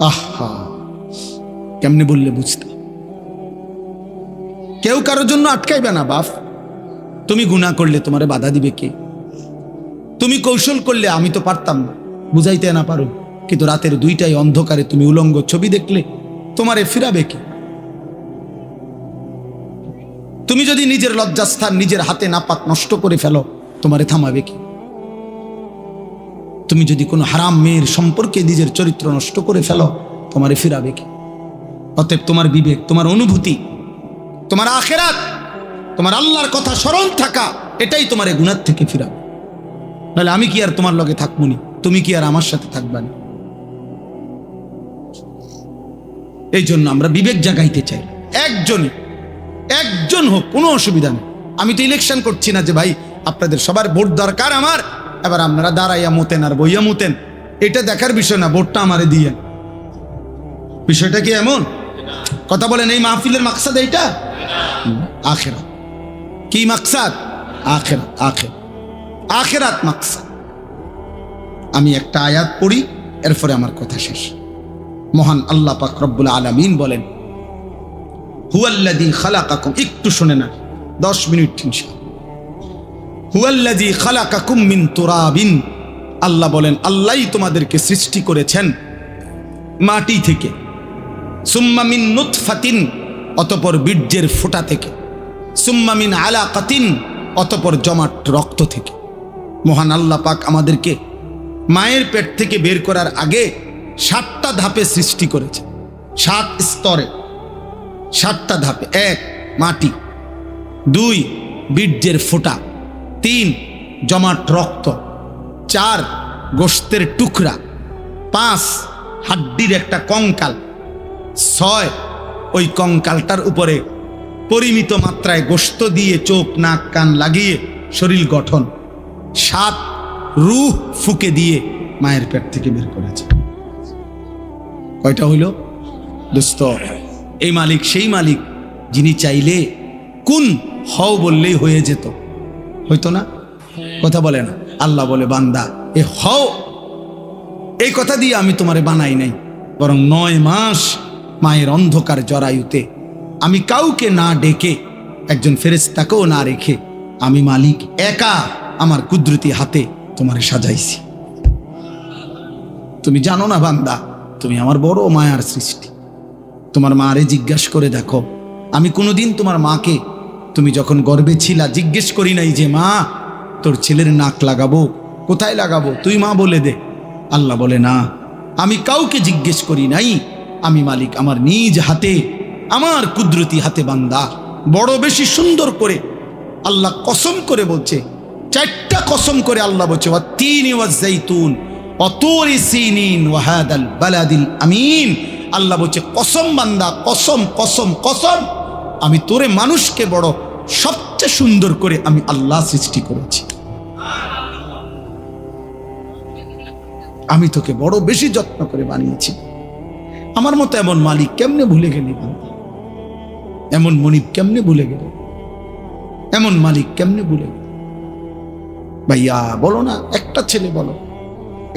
আহা, কেমনে বললে বুঝতে? কেউ কারোর জন্য আটকাইবে না বাপ। তুমি গুনাহ করলে তোমারে বাধা দিবে কে? তুমি কৌশল করলে আমি তো পারতাম না, বুঝাইতে না পারো, কিন্তু রাতের 2টায় অন্ধকারে তুমি উলঙ্গ ছবি দেখলে তোমারে ফিরাবে কে? তুমি যদি নিজের লজ্জাস্থান নিজের হাতে নাপাক নষ্ট করে ফেলো, তোমারে থামাবে কি? তুমি যদি কোনো হারাম মেয়ের সম্পর্কে নিজের চরিত্র নষ্ট করে ফেলো, তোমারে ফিরাবে কি? অতএব তোমার বিবেক, তোমার অনুভূতি, তোমার আখিরাত, তোমার আল্লাহর কথা স্মরণ থাকা, এটাই তোমারে গুনাহ থেকে ফিরাবে। নাহলে আমি কি আর তোমার লগে থাকবো নি? তুমি কি আর আমার সাথে থাকবা না? এই জন্য আমরা বিবেক জাগাইতে চাই। একজন হোক, কোনো অসুবিধা নেই। আমি তো ইলেকশন করছি না যে ভাই আপনাদের সবার ভোট দরকার আমার, এবার আপনারা দাঁড়াইয়া মতেন আর বইয়া মতেন, এটা দেখার বিষয় না, ভোটটা আমারে দিয়ে। বিষয়টা কি এমন? কথা বলেন, এই মাহফিলের মাকসাদ এইটা? আখিরাত। কি মাকসাদ? আখিরাত মাকসাদ। আমি একটা আয়াত পড়ি, এরপরে আমার কথা শেষ। মহান আল্লাহ পাক রব্বুল আলামিন বলেন, হুয়াল্লাযী খালাকাকুম, একটু শুনে না, 10 মিনিট ইনশাআল্লাহ। হুয়াল্লাযী খালাকাকুম মিন তুরাবিন, আল্লাহ বলেন আল্লাহই তোমাদেরকে সৃষ্টি করেছেন মাটি থেকে, সুম্মা মিন নুতফাতিন, অতঃপর বীর্যের ফোঁটা থেকে, সুম্মা মিন আলাকাতিন, অতঃপর জমাট রক্ত থেকে। মহান আল্লাহ পাক আমাদেরকে মায়ের পেট থেকে বের করার আগে 7টা ধাপে সৃষ্টি করেছে, 7 স্তরে, 7টা ধাপে। 1 মাটি, 2 বীর্যের ফোঁটা, 3 জমাট রক্ত, 4 গোশতের টুকরা, 5 হাড্ডির একটা কঙ্কাল, 6 ওই কঙ্কালটার উপরে পরিমিত মাত্রায় গোশত দিয়ে চোখ নাক কান লাগিয়ে শরীর গঠন, 7 রূহ ফুকে দিয়ে মায়ের পেট থেকে বের করেছে। কয়টা হইল দোস্ত? এই মালিক সেই মালিক যিনি চাইলে কুন হও বললেই হয়ে যেত, হইতো না? কথা বলে না? আল্লাহ বলে, বান্দা এ হও, এই কথা দিয়ে আমি তোমারে বানাই নাই, বরং 9 মাস মায়ের অন্ধকার জরায়ুতে আমি কাউকে না ডেকে, একজন ফেরেশতাকেও না রেখে, আমি মালিক একা আমার কুদরতি হাতে তোমারে সাজাইছি। তুমি জানো না বান্দা, তুমি আমার বড় মায়ার সৃষ্টি। তোমার মারে জিজ্ঞাসা করে দেখো, আমি কোনোদিন তোমার মাকে, তুমি যখন গর্ভে ছিলা, জিজ্ঞেস করি নাই যে মা তোর ছেলের নাক লাগাবো, কোথায় লাগাবো, তুই মা বলে দে? আল্লাহ বলে না, আমি কাউকে জিজ্ঞেস করি নাই, আমি মালিক আমার নিজ হাতে, আমার কুদরতি হাতে বান্দা বড় বেশি সুন্দর করে আল্লাহ কসম করে বলছে, 4টা কসম করে আল্লাহ বলছে, ওয়াত-তিনি ওয়াজ-যাইতুন ওয়া-তুরি সিনিন ওয়া হাদাল বালাদিল আমিন। আল্লাহ বলছে কসম বান্দা, কসম কসম কসম, আমি তোরে মানুষকে বড় সবচেয়ে সুন্দর করে আমি আল্লাহ সৃষ্টি করেছি, আমি তোকে বড় বেশি যত্ন করে বানিয়েছি। আমার মতো এমন মালিক কেমনে ভুলে গেলি বান্দা? এমন মনিব কেমনে ভুলে গেল? এমন মালিক কেমনে ভুলে গেল? ভাইয়া বলো না, একটা ছেলে বলো,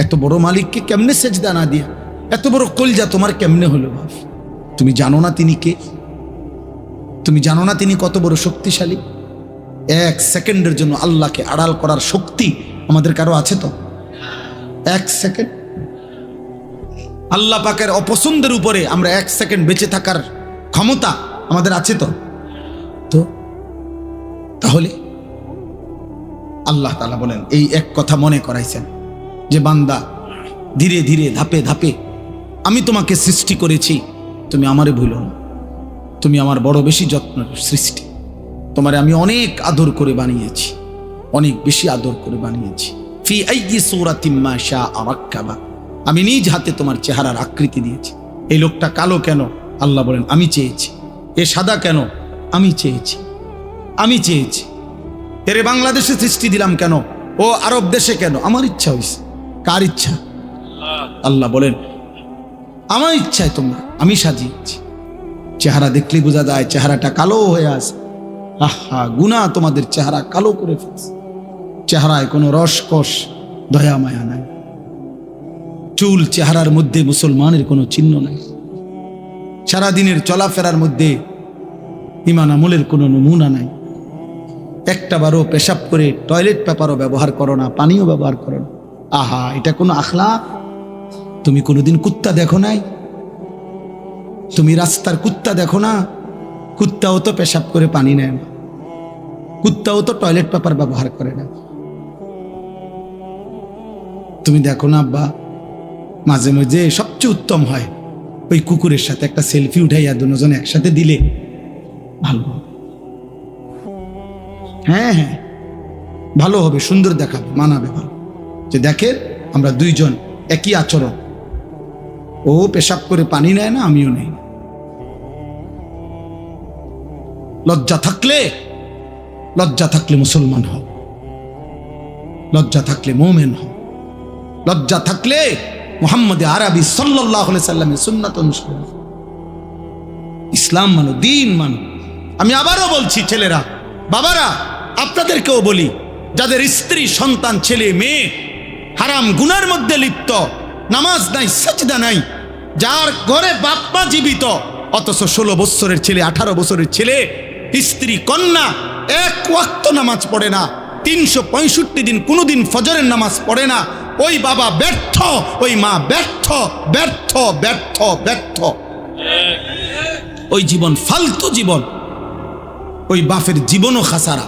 এত বড় মালিককে কেমনে সেজদা না দিয়া, এত বড় কলজা তোমার কেমনে হলো বাপ? তুমি জানো না তিনি কে? তুমি জানো না তিনি কত বড় শক্তিশালী? 1 সেকেন্ডের জন্য আল্লাহকে আড়াল করার শক্তি আমাদের কারো আছে তো? 1 সেকেন্ড আল্লাহ পাকের অপছন্দের উপরে আমরা 1 সেকেন্ড বেঁচে থাকার ক্ষমতা আমাদের আছে তো? তাহলে আল্লাহ তাআলা বলেন, এই এক কথা মনে করাইছেন যে বান্দা ধীরে ধীরে ধাপে ধাপে আমি তোমাকে সৃষ্টি করেছি, তুমি আমারে ভুলো না, তুমি আমার বড় বেশি যত্নের সৃষ্টি, তোমারে আমি অনেক আদর করে বানিয়েছি, অনেক বেশি আদর করে বানিয়েছি। ফি আইয়ি সূরাতিম মা শাআ রাক্কাবা, আমি নিজ হাতে তোমার চেহারার আকৃতি দিয়েছি। এই লোকটা কালো কেন? আল্লাহ বলেন আমি চেয়েছি। এ সাদা কেন? আমি চেয়েছি। আমি চেয়েছি। এরে বাংলাদেশে সৃষ্টি দিলাম কেন? ও আরব দেশে কেন? আমার ইচ্ছা হয়েছে। কার ইচ্ছা? আল্লাহ বলেন আমার ইচ্ছায় তোমরা আমি সাজিয়েছি। চেহারা দেখলে বোঝা যায় চেহারাটা কালো হয়ে আছে। আহা, গুনাহ তোমাদের চেহারা কালো করে ফেলছে। চেহারায় কোনো রসকস দয়া মায়া নাই। চুল চেহারার মধ্যে মুসলমানের কোনো চিহ্ন নাই, সারাদিনের চলাফেরার মধ্যে ঈমান আমলের কোনো নমুনা নাই। একটা বারও পেশাব করে টয়লেট পেপারও ব্যবহার করো না, পানিও ব্যবহার করো না। আহা, এটা কোনো আখলাক? তুমি কোনোদিন কুত্তা দেখো নাই? তুমি রাস্তার কুত্তা দেখো না? কুত্তাও তো পেশাব করে পানি নেয় না, কুত্তাও তো টয়লেট পেপার ব্যবহার করে না। তুমি দেখো না আব্বা, মাঝে মাঝে সবচেয়ে উত্তম হয় ওই কুকুরের সাথে একটা সেলফি উঠাইয়া দুজন একসাথে দিলে ভালো হবে। হ্যাঁ হ্যাঁ, ভালো হবে, সুন্দর দেখাবে, মানাবে ভালো, যে দেখে আমরা দুইজন একই আচরণ, ও পেশাব করে পানি নেয় না, আমিও নেই। লজ্জা থাকলে মুসলমান হও, লজ্জা থাকলে মোমেন হও, লজ্জা থাকলে মুহাম্মদ আরবি সাল্লাল্লাহু আলাইহি সাল্লামের সুন্নাত অনুসরণ, ইসলাম মানো, দ্বীন মানো। আমি আবারও বলছি, ছেলেরা, বাবারা, আপনাদেরকেও বলি, যাদের স্ত্রী, সন্তান, ছেলে মেয়ে হারাম গুনার মধ্যে লিপ্ত, নামাজ নাই, সাজদা নাই, যার ঘরে বাপ মা জীবিত, অথচ 16 বছরের ছেলে, 18 বছরের ছেলে, স্ত্রী, কন্যা এক ওয়াক্ত নামাজ পড়ে না, 365 দিন কোনোদিন ফজরের নামাজ পড়ে না, ওই বাবা ব্যর্থ, ওই মা ব্যর্থ, ব্যর্থ, ব্যর্থ, ব্যর্থ। ওই জীবন ফালতু জীবন, ওই বাপের জীবনও খাসারা।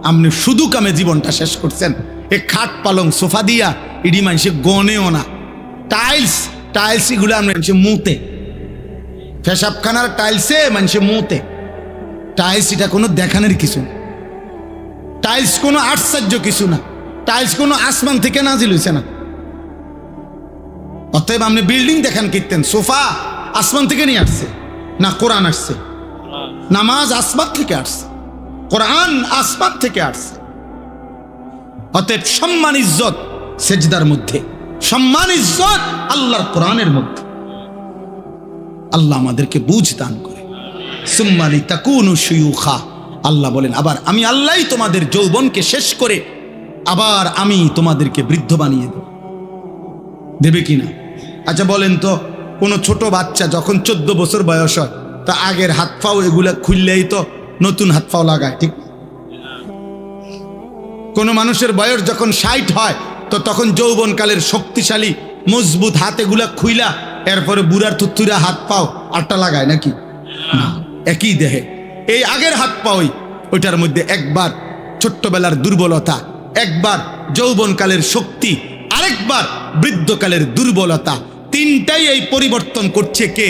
আপনি শুধু কামে জীবনটা শেষ করছেন। এ খাট পালং সোফা দিয়া ইডি মানুষে গনেও না, টাইলস এগুলো মানুষে মুতে, পেশাবখানার টাইলসে মানুষে মুতে। টাইলস এটা কোনো দেখানোর কিছু না, টাইলস কোনো আশ্চর্য কিছু না, টাইলস কোনো আসমান থেকে নাজিল হইছে না। অতএব আপনি বিল্ডিং দেখান কীর্তেন, সোফা আসমান থেকে নিয়ে আসছে না, কোরআন আসছে? নামাজ আসমান থেকে আসছে, কোরআন আসমান থেকে আসছে। অতএব সম্মান ইজ্জত সেজদার মধ্যে, সম্মান ইজ্জত আল্লাহর কোরআনের মধ্যে। আল্লাহ আমাদেরকে বুঝ দান করে। সুম্মালি তাকুনু শুয়ুখা, আল্লাহ বলেন, আবার আমি আল্লাহই তোমাদের যৌবনকে শেষ করে আবার আমি তোমাদেরকে বৃদ্ধ বানিয়ে দেব। দেবে কিনা? আচ্ছা বলেন তো, কোনো ছোট বাচ্চা যখন 14 বছর বয়স হয়, তা আগের হাত পাও এগুলা খুললেই তো নতুন হাত পাও লাগায়, ঠিক? কোনো মানুষের বয়স যখন 60 হয়, তো তখন যৌবনকালের শক্তিশালী মজবুত হাত এগুলা খুইলা এরপরে বুড়ার থুতুরা হাত পাও আটটা লাগায় নাকি? না, একই দেহে এই আগের হাত পাওই, ওইটার মধ্যে একবার ছোট্টবেলার দুর্বলতা, একবার যৌবনকালের শক্তি, আরেকবার বৃদ্ধকালের দুর্বলতা, তিনটাই এই পরিবর্তন করছে কে?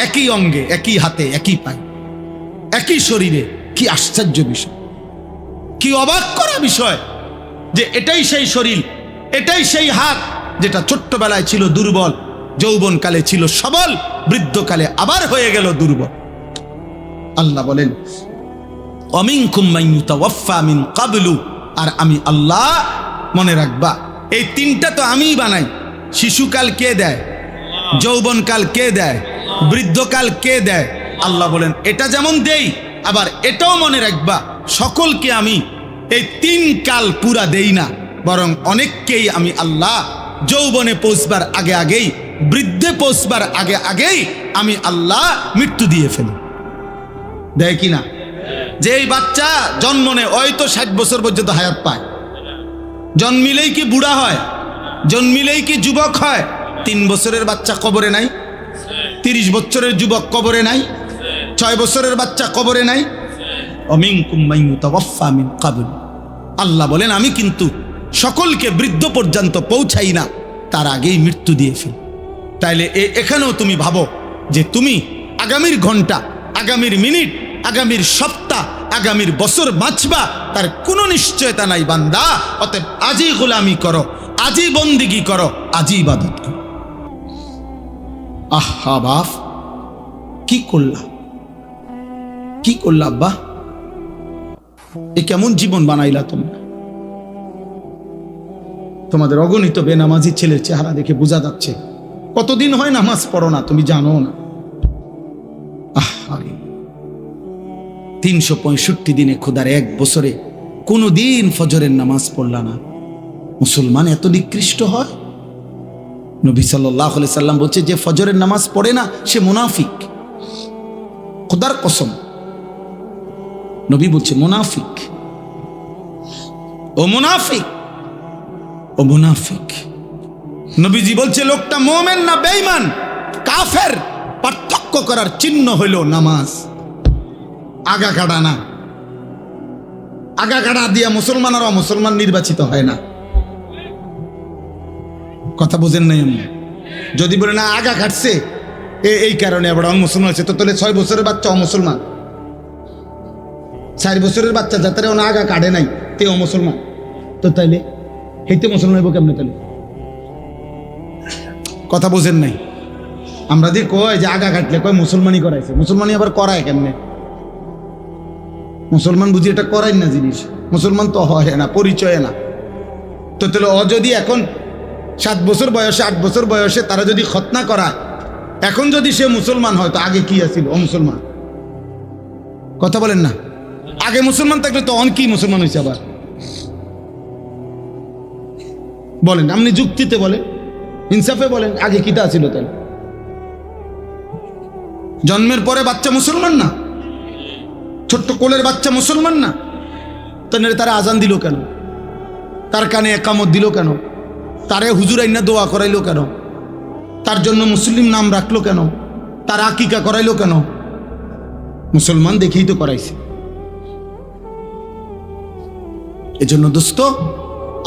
একই অঙ্গে, একই হাতে, একই পায়ে, একই শরীরে। কি আশ্চর্য বিষয়, কি অবাক করা বিষয়, যে এটাই সেই শরীর, এটাই সেই হাত যেটা ছোট্টবেলায় ছিল দুর্বল, যৌবনকালে ছিল সবল, বৃদ্ধকালে আবার হয়ে গেল দুর্বল। আল্লাহ বলেন, অমিনকুম মান ইউতাওয়াফা মিন ক্বাবলু, আর আমি আল্লাহ, মনে রাখবা, এই তিনটা তো আমিই বানাই। শিশুকাল কে দেয়? যৌবনকাল কে দেয়? বৃদ্ধকাল কে দেয়? আল্লাহ বলেন, এটা যেমন দেই, আবার এটাও মনে রাখবা, সকলকে আমি এই 3 কাল পুরা দেই না, বরং অনেককেই আমি আল্লাহ যৌবনে পৌঁছবার আগে আগেই, বৃদ্ধে পৌঁছবার আগে আগেই আমি আল্লাহ মৃত্যু দিয়ে ফেলি। দেয় কিনা? যে এই বাচ্চা জন্ম নেয়, ওই তো 60 বছর পর্যন্ত হায়াত পায়, জন্মিলেই কি বুড়া হয়? জন্মিলেই কি যুবক হয়? 3 বছরের বাচ্চা কবরে নাই, 30 বছরের যুবক কবরে নাই, 6 বছরের বাচ্চা কবরে নাই। অমিনকুম মান ইউতাওয়াফা মিন ক্বাবল, আল্লাহ বলেন, আমি কিন্তু সকলকে বৃদ্ধ পর্যন্ত পৌঁছাই না, তার আগেই মৃত্যু দিয়ে ফেলি। তাইলে এখানেও তুমি ভাবো যে তুমি আগামীর ঘন্টা, আগামীর মিনিট, আগামীর সপ্তাহ, আগামীর বছর বাঁচবা, তার কোনো নিশ্চয়তা নাই বান্দা। অতএব আজই গোলামি করো, আজই বন্দিগি করো, আজই ইবাদত করো। আহা বাপ, কি করলা, কি করলা আব্বা? এ কেমন জীবন বানাইলা তোমরা? তোমাদের অগণিত বেনামাজি ছেলের চেহারা দেখে বোঝা যাচ্ছে কতদিন হয় নামাজ পড়ো না, তুমি জানো না। 365 দিনে, খোদার 1 বছরে কোনোদিন ফজরের নামাজ পড়লা না। মুসলমান এত নিকৃষ্ট হয়? নবী সাল্লাল্লাহু আলাইহি সাল্লাম বলছে যে ফজরের নামাজ পড়ে না সে মুনাফিক। খোদার কসম, নবী বলছে মুনাফিক, ও মুনাফিক, ও মুনাফিক। নবীজি বলছে লোকটা মুমিন না বেঈমান, কাফের, পার্থক্য করার চিহ্ন হইল নামাজ। আগা কাটা না, আগা কাটা দিয়া মুসলমান আর অমুসলমান নির্বাচিত হয় না। কথা বুঝেন নাই আমি? যদি বলে না আগা কাটছে এই কারণে আবার অমুসলমান হচ্ছে, তো তাহলে 6 বছরের বাচ্চা অমুসলমান, 4 বছরের বাচ্চা যাতে ওনা আগা কাটে নাই তে অমুসলমান, তো তাইলে হেইতে মুসলমান হইব কেমনে? তাহলে কথা বুঝেন নাই? আমরা দিয়ে কয় যে আগা কাটলে কয় মুসলমানই করাইছে, মুসলমানই আবার করায় কেমনে? মুসলমান বুঝি এটা করাই না জিনিস, মুসলমান তো হয় না, পরিচয় না। তো তাহলে ও যদি এখন 7 বছর বয়সে 8 বছর বয়সে তারা যদি খতনা করায়, এখন যদি সে মুসলমান হয় তো আগে কি আছিল? ও মুসলমান। কথা বলেন না? আগে মুসলমান থাকলে তো অন কি মুসলমান হয়েছে আবার? বলেন, আপনি যুক্তিতে বলেন, ইনসাফে বলেন, আগে কিটা ছিল? তাহলে জন্মের পরে বাচ্চা মুসলমান না? ছোট্ট কোলের বাচ্চা মুসলমান না? তাহলে তারা আজান দিল কেন? তার কানে একামত দিল কেন? তারে হুজুর আইনা দোয়া করাইলো কেন? তার জন্য মুসলিম নাম রাখলো কেন? তার আকিকা করাইলো কেন? মুসলমান দেখেই তো করাইছে। এজন্য দোস্ত,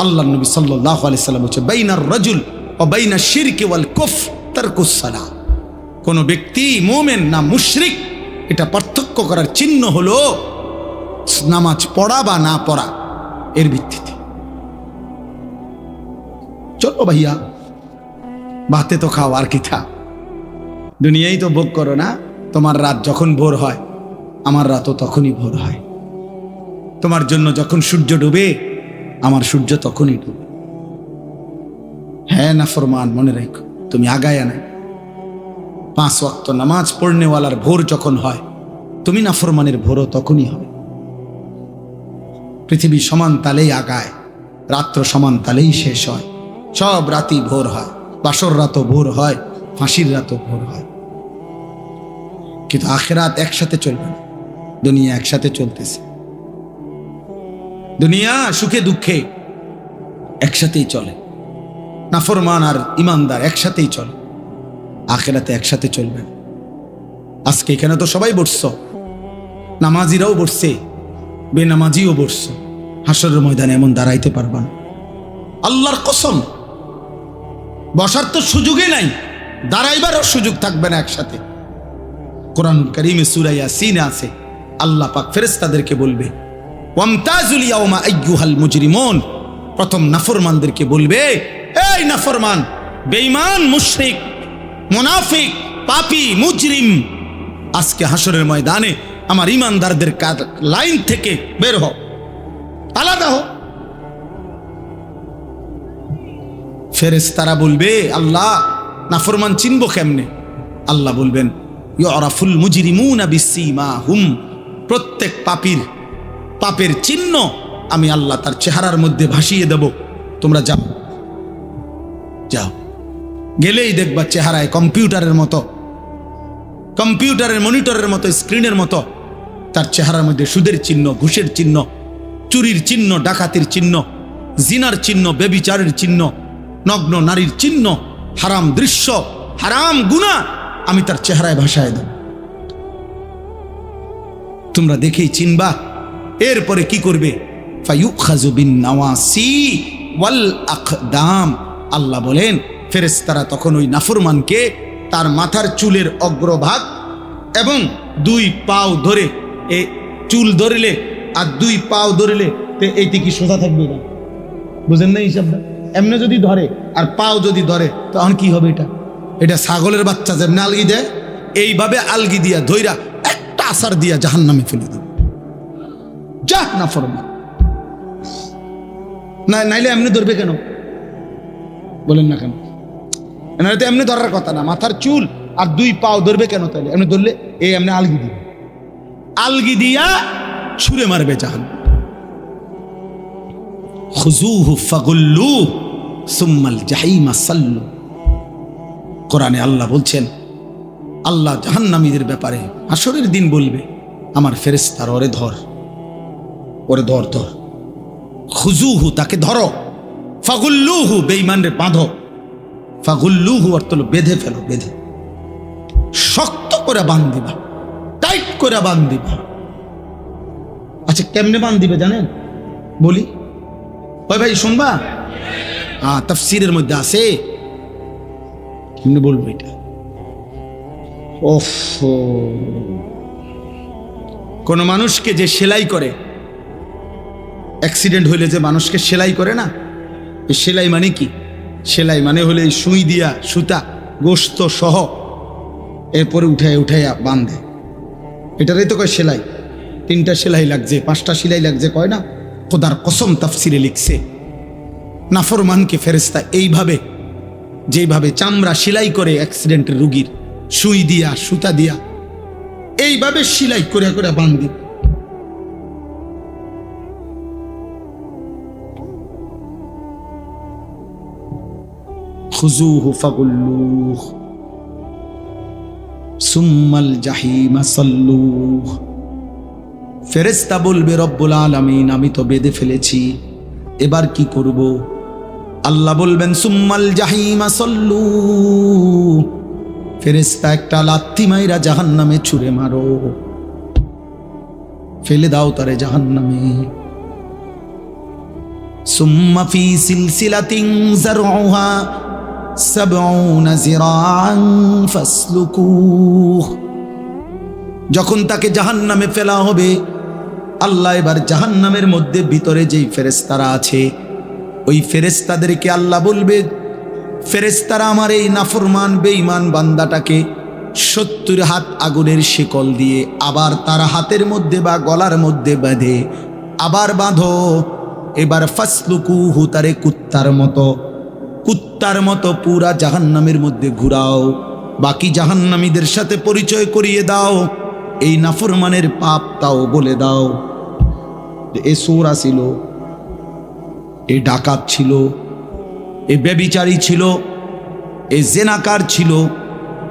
আল্লাহর নবী সাল্লাল্লাহু আলাইহি সাল্লাম বলেছে বাইনার রাজুল ওয়া বাইনাশ শিরকি ওয়াল কুফর তারকুস সালাহ। কোন ব্যক্তি মুমিন না মুশরিক এটা পার্থক্য করার চিহ্ন হলো নামাজ পড়া বা না পড়া, এর ভিত্তিতে। চলো ভাইয়া, ভাতে তো খাও, আর কি থা, দুনিয়াই তো ভোগ করো না। তোমার রাত যখন ভোর হয় আমার রাতও তখনই ভোর হয়। তোমার জন্য যখন সূর্য ডুবে আমার সূর্য তখনই ডুবে। হ্যাঁ নাফরমান, মনে রাখো তুমি আগায় না। 5 ওয়াক্ত নামাজ পড়নেওয়ালার ভোর যখন হয় তুমি নাফরমানের ভোরও তখনই হবে। পৃথিবী সমান তালেই আগায়, রাত্র সমান তালেই শেষ হয়। সব রাতই ভোর হয়, বাসর রাতও ভোর হয়, ফাঁসির রাতও ভোর হয়। কিন্তু আখিরাত একসাথে চলবে না, দুনিয়া একসাথে চলতেছে। দুনিয়া সুখে দুঃখে একসাথেই চলে, নাফরমান আর ইমানদার একসাথেই চলে, আখিরাতে একসাথে চলবে না। আজকে এখানে তো সবাই বসছো, নামাজিরাও বসছে, বেনামাজিও বসছো, হাসরের ময়দানে এমন দাঁড়াইতে পারবা না। আল্লাহর কসম, বসার তো সুযোগই নাই, দাঁড়াইবারও সুযোগ থাকবে না একসাথে। কোরআন কারীমে সূরা ইয়াসিনে আছে, আল্লাহ পাক ফেরেশতাদেরকে বলবে ওয়ামতাজুল ইয়াওমা আইয়ুহাল মুজরিমুন, প্রথম নাফরমানদেরকে বলবে, এই নাফরমান, বেঈমান, মুশরিক, মুনাফিক, পাপী, মুজরিম, আজকে হাসরের ময়দানে আমার ইমানদারদের লাইন থেকে বের হও, আলাদা হও। ফেরেশতারা বলবে, আল্লাহ নাফরমান চিনবো কেমনে? আল্লাহ বলবেন ইউরাফুল মুজরিমুনা বিসীমাহুম, প্রত্যেক পাপীর পাপের চিহ্ন আমি আল্লাহ তার চেহারার মধ্যে ভাসিয়ে দেব। তোমরা যাও, যাও, গেলেই দেখবা চেহারায় কম্পিউটারের মতো, কম্পিউটারের মনিটরের মতো, স্ক্রিনের মতো তার চেহারার মধ্যে সুদের চিহ্ন, ঘুষের চিহ্ন, চুরির চিহ্ন, ডাকাতির চিহ্ন, জিনার চিহ্ন, ব্যভিচারের চিহ্ন, নগ্ন নারীর চিহ্ন, হারাম দৃশ্য, হারাম গুনাহ আমি তার চেহারায় ভাসায় দেব। তোমরা দেখেই চিনবা। এরপরে কি করবে? ফায়ুখাযু বিন নাওয়াসি ওয়াল আকদাম, আল্লাহ বলেন ফেরেশতারা তখন ওই নাফরমানকে তার মাথার চুলের অগ্রভাগ এবং 2 পাও ধরে, এই চুল ধরলে আর 2 পাও ধরলে এইটি কি সোজা থাকবে না? বুঝেন না হিসাবটা? এমনি যদি ধরে আর পাও যদি ধরে তখন কি হবে? এটা ছাগলের বাচ্চা যেমনি আলগি দেয়, এইভাবে আলগি দিয়া ধইরা একটা আসার দিয়া জাহান্নামে ফেলে দেবে। যা নাফরমান, না নাইলে এমনি ধরবে কেন? বলেন না কেন? তো এমনি ধরার কথা না, মাথার চুল আর 2 পাও ধরবে কেন? তাইলে এমনি ধরলে এই এমনি আলগি দিবে, আলগি দিয়া ছুঁড়ে মারবে জাহান্নাম। খুযুহু ফাগুল্লুহু সুম্মাল জাহিমা সাল্লু, কোরআনে আল্লাহ বলছেন, আল্লাহ জাহান্নামীদের ব্যাপারে হাসরের দিন বলবে, আমার ফেরেশতার ওরে ধর, ওরে ধর ধর, খুজুহু তাকে ধরো, ফাগুল্লুহু বেঈমানরে বাঁধো, ফাগুল্লুহু অর্থ হলো বেঁধে ফেলো, বেঁধে শক্ত করে বাঁধিবা, টাইট করে বাঁধিবা। আচ্ছা কেমনে বাঁধিবে জানেন? বলি, ওই ভাই শুনবা? তাফসীরের মধ্যে আছে, কেমনে বলবো এটা? ওফ, কোন মানুষকে যে সেলাই করে, অ্যাক্সিডেন্ট হইলে যে মানুষকে সেলাই করে না, এই সেলাই মানে কি? সেলাই মানে হলে এই সুই দিয়া সুতা গোস্ত সহ এরপরে উঠায় উঠাইয়া বাঁধে, এটারই তো কয় সেলাই। 3টা সেলাই লাগছে, 5টা সেলাই লাগছে কয় না? খোদার কসম তাফসিরে লিখছে, নাফরমানকে ফেরেশতা এইভাবে, যেভাবে চামড়া সেলাই করে অ্যাক্সিডেন্টের রুগীর সুই দিয়া সুতা দিয়া, এইভাবে সেলাই করে করে বাঁধি। খুজুহু ফাগুল্লুহ সুম্মাল জাহিমা সাল্লুহ। ফেরেশতা বলবে, রব্বুল আলামিন আমি তো বেঁধে ফেলেছি, এবার কি করব? আল্লাহ বলবেন, সুম্মাল জাহিমা সাল্লু, ফেরেশতা একটা লাথি মাইরা জাহান্নামে ছুঁড়ে মারো, ফেলে দাও তারে জাহান্নামে। সুম্মা ফি সিলসিলাতিন যারউহা 70 যিরাআন ফাসলুকুহ। যখন তাকে জাহান্নামে ফেলা হবে, আল্লাহ এবার জাহান্নামের মধ্যে ভিতরে যেই ফেরেশতারা আছে, ওই ফেরেশতাদেরকে আল্লাহ বলবে, ফেরেশতারা আমার এই নাফরমান বেঈমান বান্দাটাকে 70 হাত আগুনের শিকল দিয়ে আবার তার হাতের মধ্যে বা গলার মধ্যে বাঁধে, আবার বাঁধো, এবার ফাসলুকুহু তারে কুত্তার মতো পুরা জাহান্নামের মধ্যে ঘুরাও, বাকি জাহান্নামীদের সাথে পরিচয় করিয়ে দাও, এই নাফরমানের পাপ তাও বলে দাও, এ চোর ছিল, এ ডাকাত ছিল, এ ব্যভিচারী ছিল, এ জেনাকার ছিল,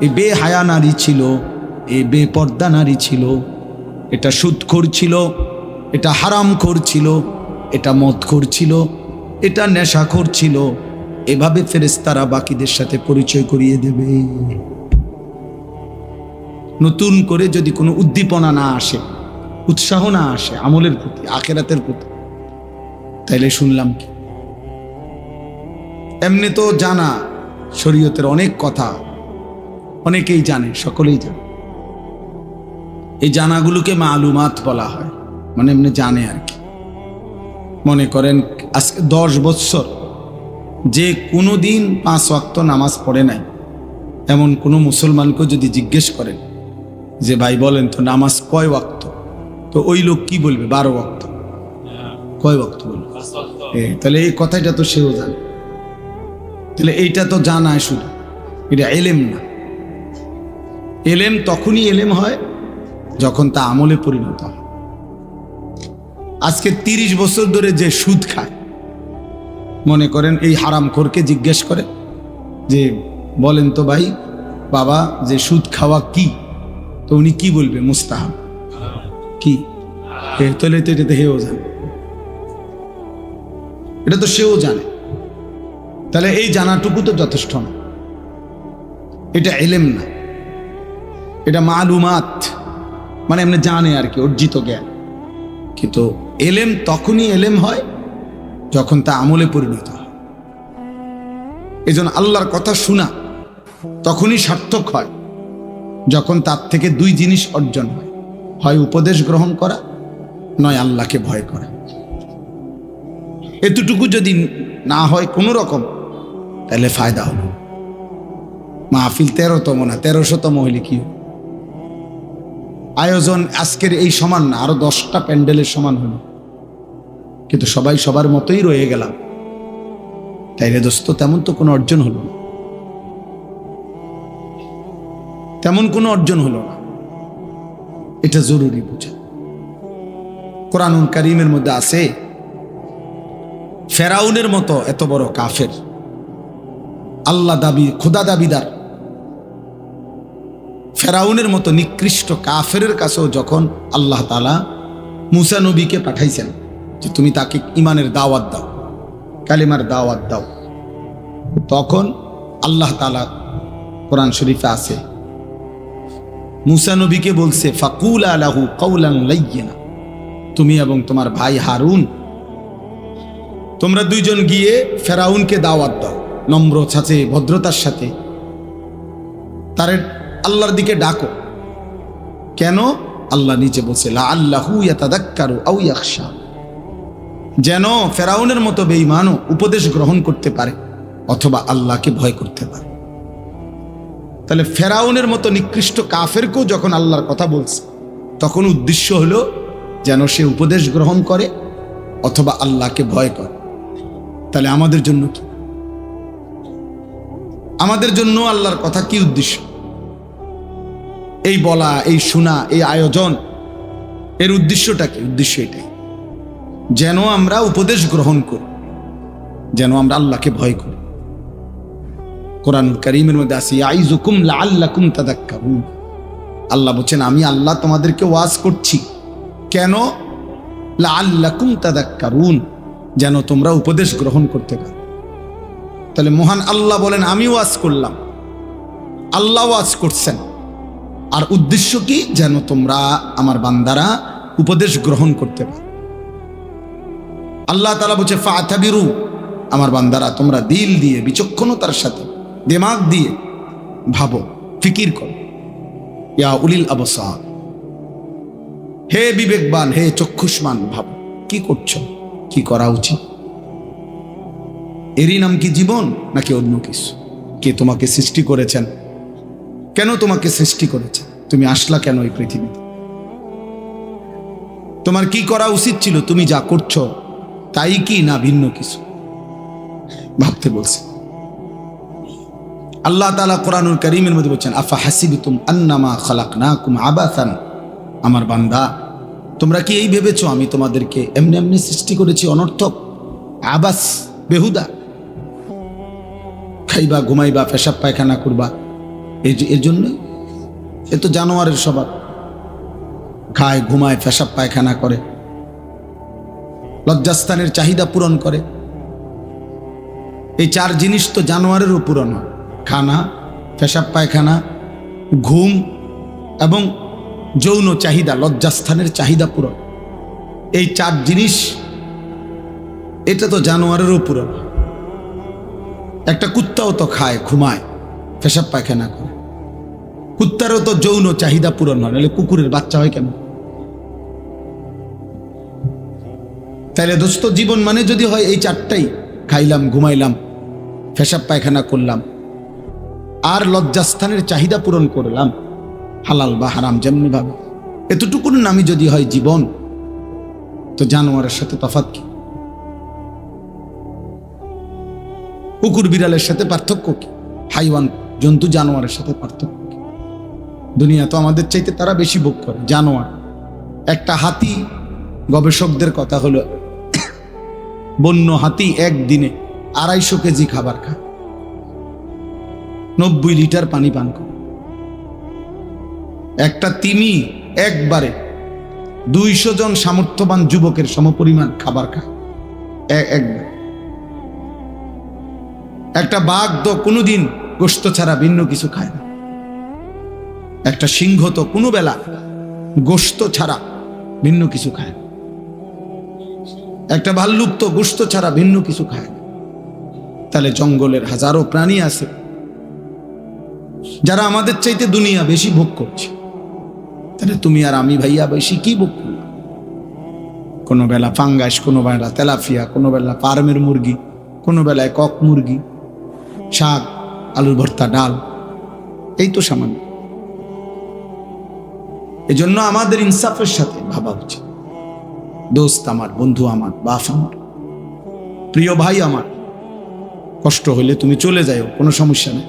এ বেহায়া নারী ছিল, এ বেপর্দা নারী ছিল, এটা সুদখোর ছিল, এটা হারামখোর ছিল, এটা মদখোর ছিল, এটা নেশাখোর ছিল। এভাবে ফেরেশতারা বাকিদের সাথে পরিচয় করিয়ে দেবে। নতুন করে যদি কোনো উদ্দীপনা না আসে, উৎসাহ না আসে আমলের প্রতি, আখিরাতের প্রতি, তাইলে শুনলাম কি? এমনি তো জানা শরীয়তের অনেক কথা, অনেকেই জানে, সকলেই জানে। এই জানাগুলোকে মালুমাত বলা হয়, মানে এমনি জানে আর কি। মনে করেন আজকে 10 বছর যে কোনো দিন 5 ওয়াক্ত নামাজ পড়ে নাই, এমন কোনো মুসলমানকে যদি জিজ্ঞেস করেন যে ভাই বলেন তো নামাজ কয় ওয়াক্ত, তো ওই লোক কি বলবে? 12 ওয়াক্ত। কয় ওয়াক্ত বলবে? তাহলে এই কথাটা তো সেও জানে। তাহলে এইটা তো জানায় শুধু, এটা এলেম না। এলেম তখনই এলেম হয় যখন তা আমলে পরিণত হয়। আজকে 30 বছর ধরে যে সুদ খায়, মনে করেন এই হারামখোরকে জিজ্ঞেস করে যে বলেন তো ভাই বাবা যে সুদ খাওয়া কি, তো উনি কি বলবে? মুস্তাহাব। কি? তাহলে তো এটা হেও জানে, এটা তো সেও জানে। তাহলে এই জানাটুকু তো যথেষ্ট না, এটা এলেম না, এটা মালুমাত, মানে এমনি জানে আর কি, অর্জিত জ্ঞান। কিন্তু এলেম তখনই এলেম হয় যখন তা আমলে পরিণত হয়। এই জন্য আল্লাহর কথা শোনা তখনই সার্থক হয় যখন তার থেকে 2 জিনিস অর্জন হয়, হয় উপদেশ গ্রহণ করা, নয় আল্লাহকে ভয় করা। এতটুকু যদি না হয় কোনো রকম, তাহলে ফায়দা হলো। মাহফিল 13তম না 1300তম হইলে কি আয়োজন আজকের এই সমান না, আরো 10টা প্যান্ডেলের সমান হলো, কিন্তু সবাই সবার মতোই রয়ে গেলাম, তাইলে দোস্ত তেমন তো কোনো অর্জন হলো না, তেমন কোনো অর্জন হলো না। এটা জরুরি বোঝা। কোরআনুল কারীমের মধ্যে আছে, ফেরাউনের মতো এত বড় কাফের, আল্লাহ দাবি খোদা দাবিদার ফেরাউনের মতো নিকৃষ্ট কাফেরের কাছেও যখন আল্লাহ তাআলা মুসা নবীকে পাঠাইছেন যে তুমি তাকে ইমানের দাওয়াত দাও, কালিমার দাওয়াত দাও, তখন আল্লাহ তাআলা কোরআন শরীফে আছে মুসা নবীকে বলছে ফাকুলা লাহু কাওলান লাইয়িনা, তুমি এবং তোমার ভাই হারুন তোমরা দুইজন গিয়ে ফেরাউনকে দাওয়াত দাও, নম্র সাথে ভদ্রতার সাথে তার আল্লাহর দিকে ডাকো। কেন? আল্লাহ নিচে বলছে লাআল্লাহু ইয়াতাযাক্কারু আও ইয়াখশা, যেন ফেরাউনের মতো বেঈমানও উপদেশ গ্রহণ করতে পারে অথবা আল্লাহকে ভয় করতে পারে। তাহলে ফেরাউনের মতো নিকৃষ্ট কাফেরকেও যখন আল্লাহর কথা বলছে তখন উদ্দেশ্য হলো যেন সে উপদেশ গ্রহণ করে অথবা আল্লাহকে ভয় করে। তাহলে আমাদের জন্য কি? আমাদের জন্য আল্লাহর কথা কি উদ্দেশ্য? এই বলা, এই শোনা, এই আয়োজন, এর উদ্দেশ্যটা কি? উদ্দেশ্য এটাই যেন আমরা উপদেশ গ্রহণ করি, যেন আমরা আল্লাহকে ভয় করি। কোরআনুল কারীমের মধ্যে আছে ইয়াইযুকুম লাআল্লাকুম তাযাক্কারুন, আল্লাহ বলেন আমি আল্লাহ তোমাদেরকে ওয়াজ করছি। কেন? লাআল্লাকুম তাযাক্কারুন, যেন তোমরা উপদেশ গ্রহণ করতে পারো। তাহলে মহান আল্লাহ বলেন আমি ওয়াজ করলাম, আল্লাহ ওয়াজ করছেন, আর উদ্দেশ্য কি? যেন তোমরা আমার বান্দারা উপদেশ গ্রহণ করতে পারো। আল্লাহ তাআলা বলছে ফাতাবিরু, আমার বান্দারা তোমরা দিল দিয়ে বিচক্ষণতার সাথে দিমাগ দিয়ে ভাবো, ফিকির করো। ইয়া উলিল আবসার, হে বিবেকবান, হে চক্ষুষ্মান, ভাবো কি করছো, কি করা উচিত। এরই নাম কি জীবন নাকি অন্য কিছু? কে তোমাকে সৃষ্টি করেছেন? কেন তোমাকে সৃষ্টি করেছেন? তুমি আসলা কেন এই পৃথিবীতে? তোমার কি করা উচিত ছিল? তুমি যা করছো তাই কি না ভিন্ন কিছু? ভাবতে বলছে আল্লাহ তাআলা কোরআনুল কারীমের মধ্যে বলছেন আফা হাসিবতুম আন্নামা খালাকনাকুম আবাসান, আমার বান্দা তোমরা কি এই ভেবেছো আমি তোমাদেরকে এমনি এমনি সৃষ্টি করেছি অনর্থক? আবাস, বেহুদা, খাইবা, ঘুমাইবা, পেশাব পায়খানা করবা, এর জন্য? এ তো জানোয়ারের স্বভাব, খায়, ঘুমায়, পেশাব পায়খানা করে, লজ্জাস্থানের চাহিদা পূরণ করে। এই চার জিনিস তো জানোয়ারেরও পূরণ হয়, খানা, পেশাব পায়খানা, ঘুম এবং যৌন চাহিদা, লজ্জাস্থানের চাহিদা পূরণ। এই চার জিনিস এটা তো জানোয়ারেরও পূরণ। একটা কুত্তাও তো খায়, ঘুমায়, পেশাব পায়খানা করে, কুত্তারও তো যৌন চাহিদা পূরণ হয়, নাহলে কুকুরের বাচ্চা হয় কেন? তাইলে দোস্ত জীবন মানে যদি হয় এই চারটাই, খাইলাম, ঘুমাইলাম, পেশাব পায়খানা করলাম আর লজ্জাস্থানের চাহিদা পূরণ করলাম, হালাল বা হারাম যেমনি ভাবে, এতটুকুর নামই যদি হয় জীবন, তো জানোয়ারের সাথে তফাৎ কি? কুকুর বিড়ালের সাথে পার্থক্য কি? হাইওয়ান, জন্তু জানোয়ারের সাথে পার্থক্য কি? দুনিয়া তো আমাদের চাইতে তারা বেশি ভোগ করে, জানোয়ার। একটা হাতি, গবেষকদের কথা হলো বন্য হাতি একদিনে 250 কেজি খাবার খায়, 90 লিটার পানি পান করে। একটা তিমি একবারে 200 জন সামর্থ্যবান যুবকের সমপরিমাণ খাবার খায় একবার। একটা বাঘ তো কোনোদিন গোশত ছাড়া ভিন্ন কিছু খায় না। একটা সিংহ তো কোনো বেলা গোশত ছাড়া ভিন্ন কিছু খায় না। একটা ভাল্লুক তো গোশত ছাড়া ভিন্ন কিছু খায় না। তাহলে জঙ্গলের হাজারো প্রাণী আছে যারা আমাদের চাইতে দুনিয়া বেশি ভোগ করছে। তাহলে তুমি আর আমি ভাইয়া বেশি কি ভোগ করলাম? কোনো বেলা ফাঙ্গাস, কোনো বেলা তেলাপিয়া, কোনো বেলা ফার্মের মুরগি, কোনো বেলায় কক মুরগি, শাক, আলুর ভর্তা, ডাল, এই তো সামান্য। এজন্য আমাদের ইনসাফের সাথে ভাবা উচিত। দোস্ত আমার, বন্ধু আমার, বাপ আমার, প্রিয় ভাই আমার, কষ্ট হইলে তুমি চলে যাও, কোনো সমস্যা নেই।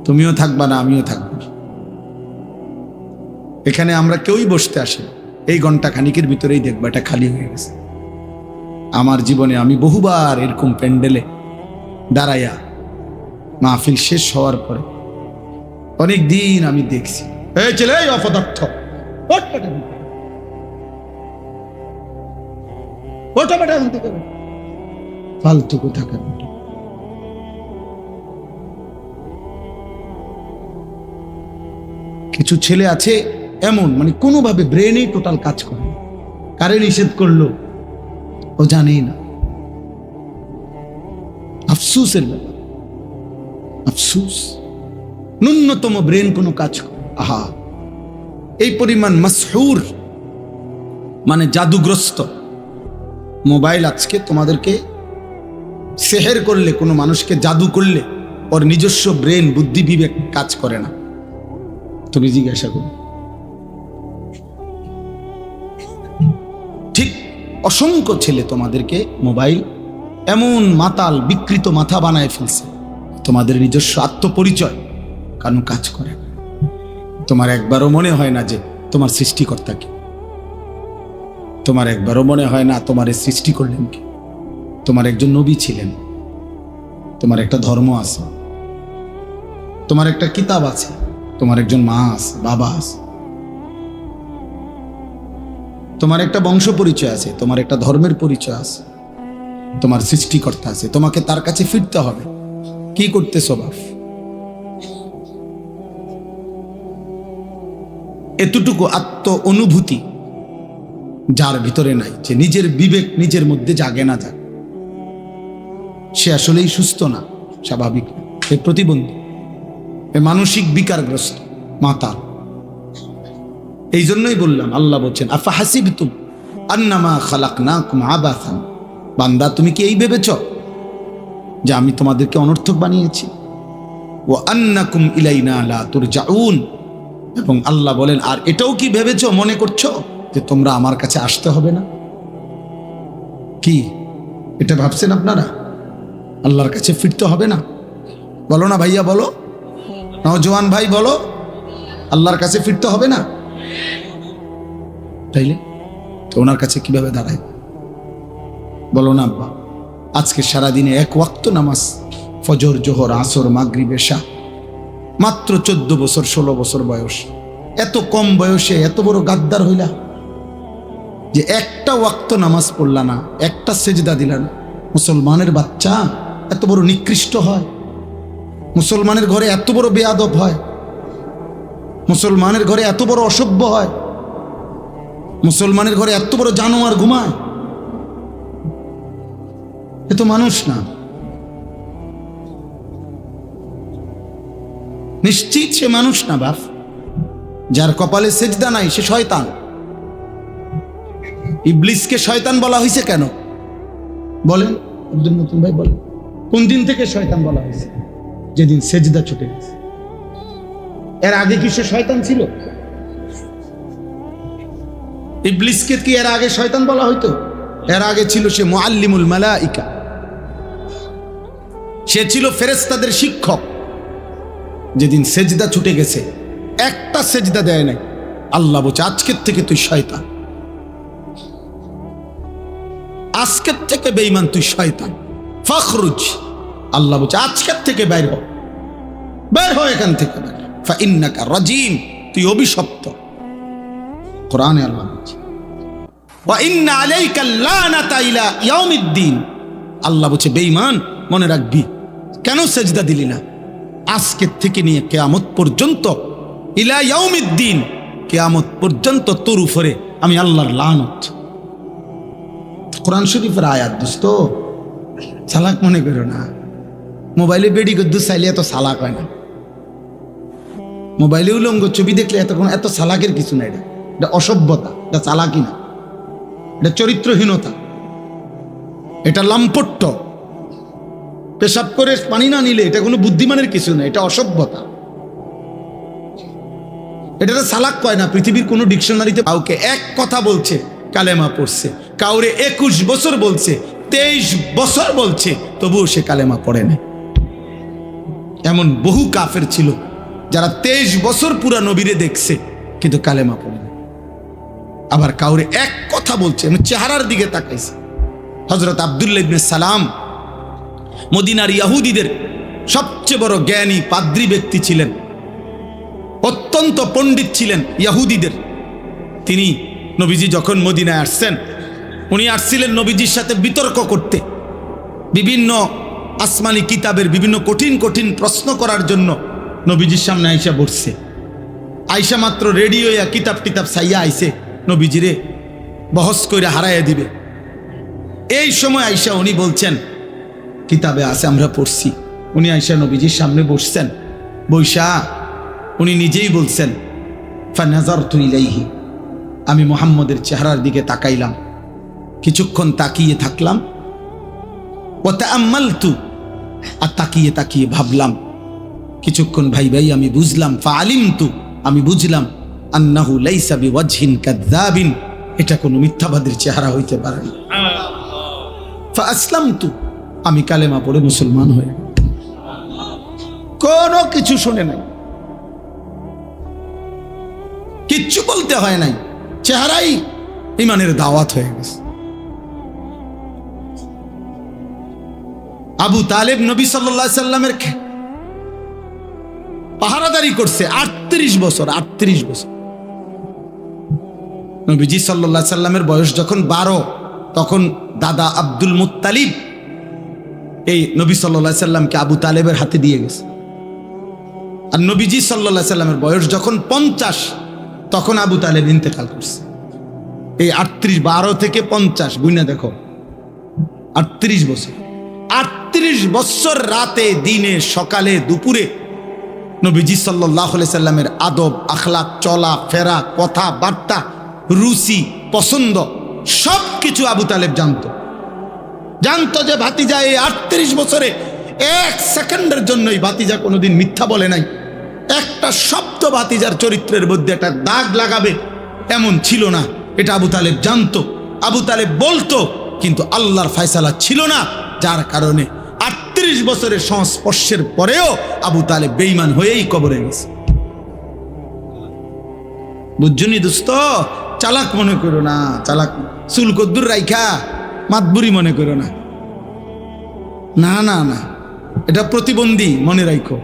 তুমিও থাকবা না, আমিও থাকবো না। এখানে আমরা কেউই বসতে আসি, এই ঘন্টা খানিকের ভিতরেই দেখবো এটা খালি হয়ে গেছে। আমার জীবনে আমি বহুবার এরকম প্যান্ডেলে দাঁড়াইয়া মাহফিল শেষ হওয়ার পরে অনেক দিন আমি দেখছি এই ছেলে এই অপদার্থ ফালতু কোথাকার। কিছু ছেলে আছে এমন, মানে কোনোভাবে ব্রেনেই টোটাল কাজ করে, কারে নিষেধ করলো ও জানেই না। আফসুসের ব্যাপার, আফসুস। ন্যূনতম ব্রেন কোনো কাজ করে। আহা, এই পরিমাণ মাসহুর মানে জাদুগ্রস্ত মোবাইল আজকে তোমাদেরকে সেহের করলে, কোনো মানুষকে জাদু করলে ওর নিজস্ব ব্রেন বুদ্ধি বিবেক কাজ করে না। তুমি জিজ্ঞাসা করো। ঠিক অসংখ্য ছেলে তোমাদেরকে মোবাইল এমন মাতাল বিকৃত মাথা বানায় ফেলছে, তোমাদের নিজস্ব আত্মপরিচয় কারণ কাজ করে না। তোমার একবারও মনে হয় না যে তোমার সৃষ্টিকর্তা কি, তোমার একবারও মনে হয় না তোমার সৃষ্টি করলেন কি, তোমার একজন নবী ছিলেন, তোমার একটা ধর্ম আছে, তোমার একটা কিতাব আছে, তোমার একজন মা আছে, বাবা আছে, তোমার একটা বংশ পরিচয় আছে, তোমার একটা ধর্মের পরিচয় আছে, তোমার সৃষ্টিকর্তা আছে। তোমাকে তার কাছে ফিরতে হবে। কি করতেছো বাপ? এতটুকু আত্ম অনুভূতি যার ভিতরে নাই, যে নিজের বিবেক নিজের মধ্যে জাগে না যাক, সে আসলেই সুস্থ না, স্বাভাবিক না, এ প্রতিবন্ধী, এ মানসিক বিকারগ্রস্ত, মাতাল। এই জন্যই বললাম, আল্লাহ বলছেন আফা হাসিবতুম আন্নামা খালাকনাকুম আবাসান, বান্দা তুমি কি এই ভেবেছ যে আমি তোমাদেরকে অনর্থক বানিয়েছি? ওয়া আন্নাকুম ইলাইনা লা তুরজাউন, এবং আল্লাহ বলেন আর এটাও কি ভেবেছ, মনে করছো যে তোমরা আমার কাছে আসতে হবে না? কি এটা ভাবছেন আপনারা? আল্লাহর কাছে ফিরতে হবে না? বলো না ভাইয়া, বলো, নওজোয়ান ভাই বলো, আল্লাহর কাছে ফিরতে হবে না? তাইলে তো ওনার কাছে কিভাবে দাঁড়ায়? বলো না আব্বা, আজকে সারাদিনে এক ওয়াক্ত নামাজ, ফজর, জোহর, আসর, মাগরিব, এশা, মাত্র 14 বছর 16 বছর বয়স, এত কম বয়সে এত বড় গাদ্দার হইলা যে একটা ওয়াক্ত নামাজ পড়লা না, একটা সেজদা দিলা না। মুসলমানের বাচ্চা এত বড় নিকৃষ্ট হয়? মুসলমানের ঘরে এত বড় বেয়াদব হয়? মুসলমানের ঘরে এত বড় অসভ্য হয়? মুসলমানের ঘরে এত বড় জানোয়ার ঘুমায়? এ তো মানুষ না। নিশ্চিত সে মানুষ না বাপ। যার কপালে সেজদা নাই সে শয়তান। ইবলিসকে শয়তান বলা হয়েছে কেন বলেন? আব্দুল মতিন ভাই বলেন, কোন দিন থেকে শয়তান বলা হয়েছে? যেদিন সেজদা ছুটে গেছে। এর আগে কি সে শয়তান ছিল? ইবলিসকে কি এর আগে শয়তান বলা হইতো? এর আগে ছিল সে মুআল্লিমুল মালাইকা, সে ছিল ফেরেশতাদের শিক্ষক। যেদিন সেজদা ছুটে গেছে, একটা সেজদা দেয় নাই, আল্লাহ বলছে আজকের থেকে তুই শয়তান, আজকের থেকে বেঈমান তুই শয়তান, ফখরুজ। আল্লাহ বলছে আজকের থেকে বের হ, বের হ এখান থেকে, ফাইন্নাকা রাজিম, তুই অভিশপ্ত। কোরআনে আল্লাহ বলছে ওয়া ইন্না আলাইকা লানাতা ইলা ইয়াউমিদ্দিন। আল্লাহ বলছে বেঈমান মনে রাখবি, কেন সেজদা দিলি না? আজকের থেকে নিয়ে কিয়ামত পর্যন্ত, ইলা ইয়াউমিদ্দিন, কিয়ামত পর্যন্ত তোর উপরে আমি আল্লাহর লানত। কোরআন শরীফের আয়াত দোস্ত, চালাক মনে করো না। মোবাইলে বেডি গদ্দু চাইলে এত চালাক হয় না। মোবাইলে উলঙ্গ ছবি দেখলে এত চালাকের কিছু নাই। এটা অসভ্যতা, এটা চালাকি না, এটা চরিত্রহীনতা, এটা লাম্পট্য। পেশাব করে পানি না নিলে এটা কোনো বুদ্ধিমানের কিছু না, এটা অসভ্যতা। এটা চালাক কয় না পৃথিবীর কোনো ডিকশনারিতে। কাউকে এক কথা বলছে কালেমা পড়ছে, কাউরে 21 বছর বলছে, 23 বছর বলছে, তবুও সে কালেমা পড়ে না। এমন বহু কাফের ছিল যারা 23 বছর পুরা নবীরে দেখছে কিন্তু কালেমা পড়ে না। আবার কাউরে এক কথা বলছে, চেহারার দিকে তাকাইছে। হযরত আব্দুল্লাহ ইবনে সালাম মদিনার ইহুদিদের সবচেয়ে বড় জ্ঞানী পাদ্রী ব্যক্তি ছিলেন। অত্যন্ত পণ্ডিত ছিলেন ইহুদিদের। তিনি নবীজি যখন মদিনায় আসছেন, উনি আসছিলেন নবীজির সাথে বিতর্ক করতে, বিভিন্ন আসমানি কিতাবের বিভিন্ন কঠিন কঠিন প্রশ্ন করার জন্য নবীজির সামনে আইসা বসছে। আইসা মাত্র রেডি হইয়া কিতাব টিতাব সাইয়া আইসে নবীজিরে বহস কইরা হারাইয়া দিবে। এই সময় আইসা উনি বলছেন, কিতাবে আছে আমরা পড়ছি। উনি আইসা নবীজির সামনে বসছেন, বৈশা উনি নিজেই বলছেন, ফানাজারতু ইলাইহি, আমি মুহাম্মদের চেহারার দিকে তাকাইলাম, কিছুক্ষণ তাকিয়ে থাকলাম, ওয়া তাআম্মালতু, আর তাকিয়ে তাকিয়ে ভাবলাম, কিছুক্ষণ ভাই আমি বুঝলাম, ফাআলিমতু, আমি বুঝলাম, আন্নাহু লাইসা বিওয়াজহিন কাযযাবিন, এটা কোনো মিথ্যাবাদীর চেহারা হইতে পারে না। ফাআসলামতু, আমি কালেমা পড়ে মুসলমান হয়ে, কোনো কিছু শুনে নাই, কিচ্ছু বলতে হয় নাই, চেহারাই ইমানের দাওয়াত হয়ে গেছে। আবু তালেব নবী সাল্লাল্লাহু আলাইহি সাল্লামের পাহারাদারি করছে 38 বছর। 38 বছর। নবীজি সাল্লাল্লাহু আলাইহি সাল্লামের বয়স যখন 12, তখন দাদা আব্দুল মুত্তালিব এই নবী সাল্লাল্লাহু আলাইহি সাল্লামকে আবু তালেবের হাতে দিয়ে গেছে। আর নবীজি সাল্লাল্লাহু আলাইহি সাল্লামের বয়স যখন 50, তখন আবু তালেব ইন্তেকাল করছে। এই 38, 12 থেকে 50 গুণা দেখো, 38 বছর। 38 বছর রাতে দিনে সকালে দুপুরে নবীজি সাল্লাল্লাহু আলাইহি সাল্লামের আদব আখলাক, চলা ফেরা, কথা বার্তা, রুচি পছন্দ সব কিছু আবু তালেব জানতো যে ভাতিজা এই 38 বছরে 1 সেকেন্ডের জন্যই ভাতিজা কোনোদিন মিথ্যা বলে নাই। একটা শব্দ ভাতিজার চরিত্রের মধ্যে একটা দাগ লাগাবে এমন ছিল না, এটা আবু তালেব জানতো। আবু তালেব বলতো, কিন্তু আল্লাহর ফয়সালা ছিল না, যার কারণে 38 বছরের সংস্পর্শের পরেও আবু তালেব বেঈমান হয়েই কবরে গেছে। বুঝছনি দোস্ত, চালাক মনে করো না, চালাক চুল কদ্দুর রাইখা মাতবুরি মনে করো না, না না না, এটা প্রতিবন্ধী মনে রাখো।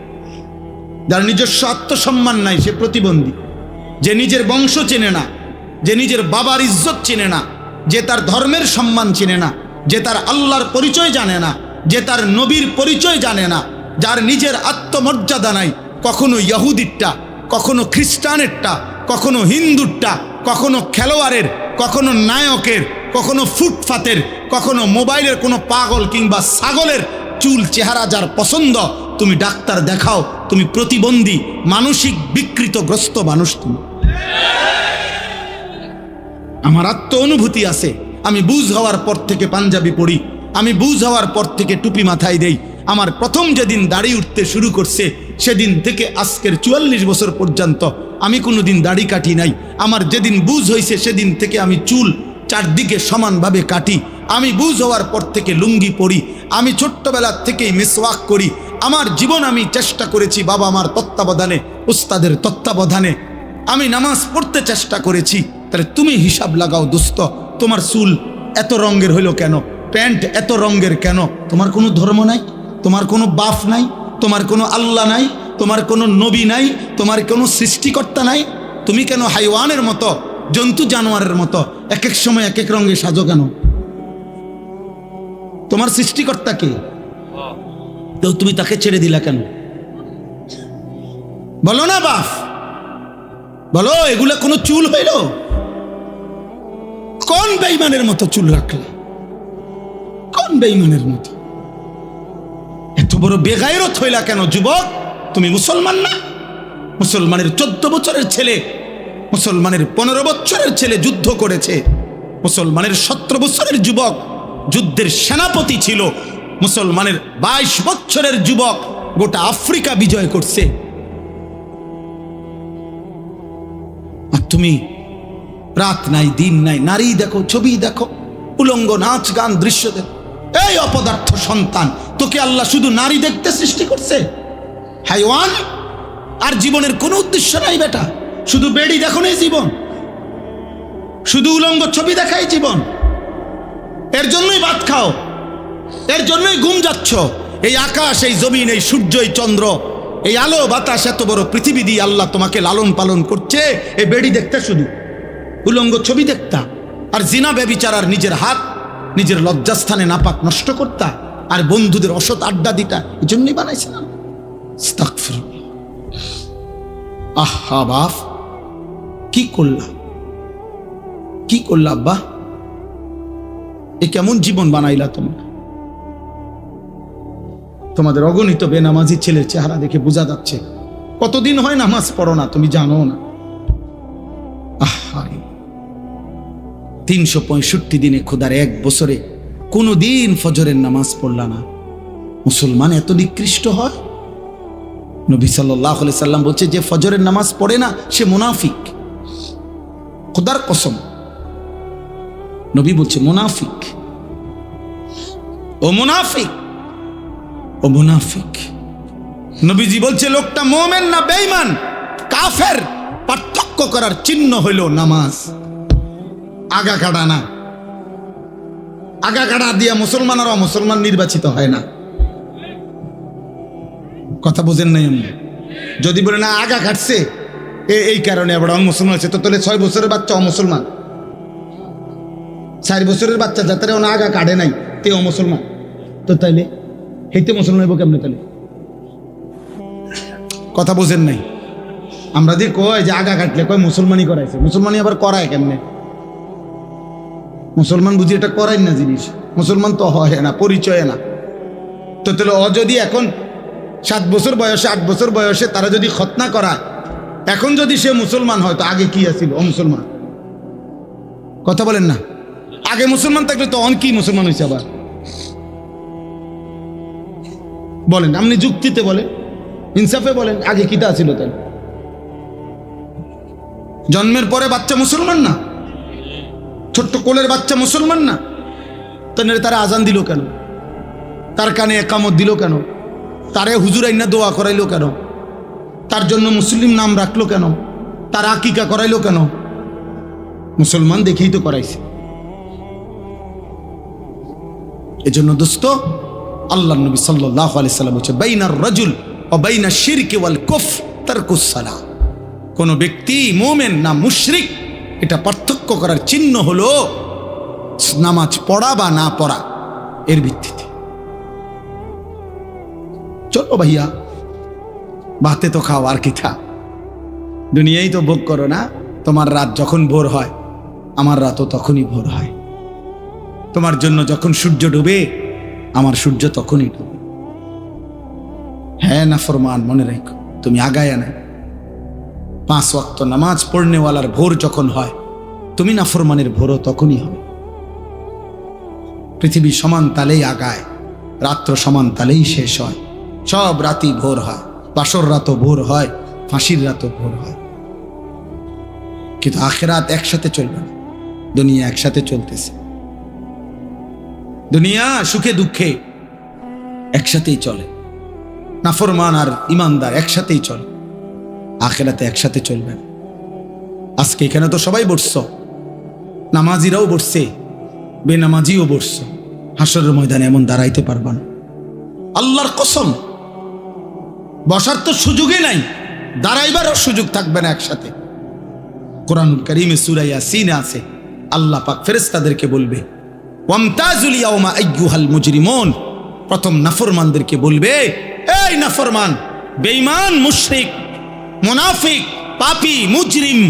যার নিজস্ব আত্মসম্মান নাই সে প্রতিবন্ধী। যে নিজের বংশ চেনে না, যে নিজের বাবার ইজ্জত চেনে না, যে তার ধর্মের সম্মান চেনে না, যে তার আল্লাহর পরিচয় জানে না, যে তার নবীর পরিচয় জানে না, যার নিজের আত্মমর্যাদা নাই, কখনো ইহুদিরটা, কখনো খ্রিস্টানেরটা, কখনো হিন্দুরটা, কখনো খেলোয়াড়ের, কখনো নায়কের, কখনো ফুটপাতের, কখনো মোবাইলের কোনো পাগল কিংবা ছাগলের চুল চেহারা যার পছন্দ, তুমি ডাক্তার দেখাও, তুমি প্রতিবন্ধী, মানসিক বিকৃতগ্রস্ত মানুষ তুমি। আমার আত্ম অনুভূতি আছে, আমি বুঝ হওয়ার পর থেকে পাঞ্জাবি পড়ি, আমি বুঝ হওয়ার পর থেকে টুপি মাথায় দেই। আমার প্রথম যেদিন দাড়ি উঠতে শুরু করছে সেদিন থেকে আজকের 44 বছর পর্যন্ত আমি কোনোদিন দাড়ি কাটি নাই। আমার যেদিন বুঝ হয়েছে সেদিন থেকে আমি চুল চারদিকে সমানভাবে কাটি। আমি বুঝ হওয়ার পর থেকে লুঙ্গি পরি, আমি ছোট্টবেলার থেকেই মিসওয়াক করি। আমার জীবন আমি চেষ্টা করেছি বাবা আমার তত্ত্বাবধানে, উস্তাদের তত্ত্বাবধানে আমি নামাজ পড়তে চেষ্টা করেছি। তাহলে তুমি হিসাব লাগাও দোস্ত, তোমার চুল এত রঙের হইল কেন, প্যান্ট এত রঙের কেন? তোমার কোনো ধর্ম নাই, তোমার কোনো বাপ নাই, তোমার কোনো আল্লাহ নাই, তোমার কোনো নবী নাই, তোমার কোনো সৃষ্টিকর্তা নাই। তুমি কেন হাইওয়ানের মতো, জন্তু জানোয়ারের মতো এক এক সময় এক এক রঙে সাজো কেন? তোমার সৃষ্টিকর্তা কে? তো তুমি তাকে ছেড়ে দিলা কেন? বলো না বাপ, বলো, এগুলা কোনো চুল হইল? কোন বেঈমানের মতো চুল রাখলে? কোন বেঈমানের মতো? এত বড় বেগায়রত হইলা কেন যুবক? তুমি মুসলমান না? মুসলমানের 14 বছরের ছেলে, মুসলমানের 15 বছরের ছেলে যুদ্ধ করেছে। মুসলমানের 17 বছরের যুবক যুদ্ধের সেনাপতি ছিল। মুসলমানের 22 বছরের যুবক গোটা আফ্রিকা বিজয় করছে। আর তুমি রাত নাই দিন নাই, নারী দেখো, ছবি দেখো, উলঙ্গ নাচ গান দৃশ্য দেখো। এই অপদার্থ সন্তান, তোকে আল্লাহ শুধু নারী দেখতে সৃষ্টি করছে? হাইওয়ান! আর জীবনের কোনো উদ্দেশ্য নাই বেটা, শুধু বেড়ি দেখো না জীবন, শুধু উলঙ্গ ছবি দেখাই জীবন। এর জন্যই ভাত খাও, এর জন্যই ঘুম যাচ্ছ। এই আকাশ, এই জমিন, এই সূর্য, এই চন্দ্র, এই আলো বাতাস এত বড় পৃথিবী দিয়ে আল্লাহ তোমাকে লালন পালন করছে, এই বেড়ি দেখতে, শুধু উলঙ্গ ছবি দেখতা, আর জিনা ব্যভিচার, আর নিজের হাত নিজের লজ্জাস্থানে নাপাক নষ্ট করতা, আর বন্ধুদের অসৎ আড্ডা দিতা, এই জন্যই বানাইছিলাম। আস্তাগফিরুল্লাহ। আহা বাপ, কি করলা, কি করলা আব্বা, এ কেমন জীবন বানাইলা তোমরা? তোমাদের অগণিত বেনামাজি ছেলের চেহারা দেখে বোঝা যাচ্ছে কতদিন হয় নামাজ পড়ো না, তুমি জানো না। আহা, 365 দিনে খোদার এক বছরে কোনো দিন ফজরের নামাজ পড়লা না। মুসলমান এত নিকৃষ্ট হয়? নবী সাল্লাল্লাহু আলাইহি সাল্লাম বলছে, যে ফজরের নামাজ পড়ে না সে মুনাফিক। খোদার কসম, নবী বলছে মুনাফিক, ও মুনাফিক, ও মুনাফিক। নবীজি বলছে লোকটা মুমিন না বেঈমান, কাফের, পার্থক্য করার চিহ্ন হইল নামাজ। আগা কাটা না, আগা কাটা দিয়া মুসলমান আর অমুসলমান নির্বাচিত হয় না। কথা বোঝেন নাই? যদি বলে না আগা কাটছে এই কারণে আবার অমুসলমান আছে, তো তাহলে 6 বছরের বাচ্চা অমুসলমান, 4 বছরের বাচ্চা যাতে আগা কাটে নাই তে অমুসলমান, তো তাইলে হেঁটে মুসলমান হইব কেমনে? তাহলে কথা বোঝেন নাই? আমরা দিয়ে কয় যে আগা কাটলে কয় মুসলমানই করাইছে, মুসলমানই আবার করায় কেমনে? মুসলমান বুঝি এটা করাই না জিনিস, মুসলমান তো হয় না, পরিচয় না। তো তাহলে যদি এখন 7 বছর বয়সে 8 বছর বয়সে তারা যদি খতনা করায়, এখন যদি সে মুসলমান হয় তো আগে কি আছিল? অমুসলমান। কথা বলেন না? আগে মুসলমান থাকলে তো অন কি মুসলমান হয়েছে আবার? বলেন, আপনি যুক্তিতে বলেন, ইনসাফে বলেন, আগে কিটা আছিল? তাই জন্মের পরে বাচ্চা মুসলমান না? ছোট্ট কোলের বাচ্চা মুসলমান না? তাহলে তারা আজান দিল কেন? তার কানে একামত দিল কেন? তারে হুজুর আইনা দোয়া করাইলো কেন? তার জন্য মুসলিম নাম রাখলো কেন? তার আকিকা করাইলো কেন? মুসলমান দেখেই তো করাইছে। এজন্য দোস্ত, আল্লাহর নবী সাল্লাল্লাহু আলাইহি সাল্লাম বলেছে, বাইনার রাজুল ওয়া বাইনা শিরকি ওয়াল কুফর তারকুস সালাহ। কোন ব্যক্তি মুমিন না মুশরিক, এটা পার্থক্য করার চিহ্ন হলো নামাজ পড়া বা না পড়া, এর ভিত্তিতে। চলো ভাইয়া, ভাতে তো খাও, আর কি থা, দুনিয়াই তো ভোগ করো না। তোমার রাত যখন ভোর হয়, আমার রাতও তখনই ভোর হয়। তোমার জন্য যখন সূর্য ডুবে, আমার সূর্য তখনই ডুবে। হ্যাঁ নাফরমান, মনে রাখো, তুমি আগায়া না। 5 ওয়াক্ত নামাজ পড়নেওয়ালার ভোর যখন হয়, তুমি নাফরমানের ভোরও তখনই হবে। পৃথিবী সমান তালেই আগায়, রাত্র সমান তালেই শেষ হয়। সব রাতই ভোর হয়, বাসর রাতও ভোর হয়, ফাঁসির রাতও ভোর হয়। কিন্তু আখিরাত একসাথে চলবে না, দুনিয়া একসাথে চলতেছে। দুনিয়া সুখে দুঃখে একসাথেই চলে, নাফরমান আর ইমানদার একসাথেই চলে, আখিরাতে একসাথে চলবে না। আজকে এখানে তো সবাই বসছো, নামাজিরাও বসছে, বেনামাজিও বসছো। হাসরের ময়দানে এমন দাঁড়াইতে পারবা না, আল্লাহর কসম। বসার তো সুযোগই নাই, দাঁড়াইবারও সুযোগ থাকবে না একসাথে। কোরআনুল কারীমে সূরা ইয়াসিনে আছে, আল্লাহ পাক ফেরেশতাদেরকে বলবে, ওয়ামতাজুল ইয়াওমা আইয়ুহাল মুজরিমুন। প্রথম নাফরমানদেরকে বলবে, এই নাফরমান, বেঈমান, মুশরিক, মুনাফিক, পাপী, মুজরিম,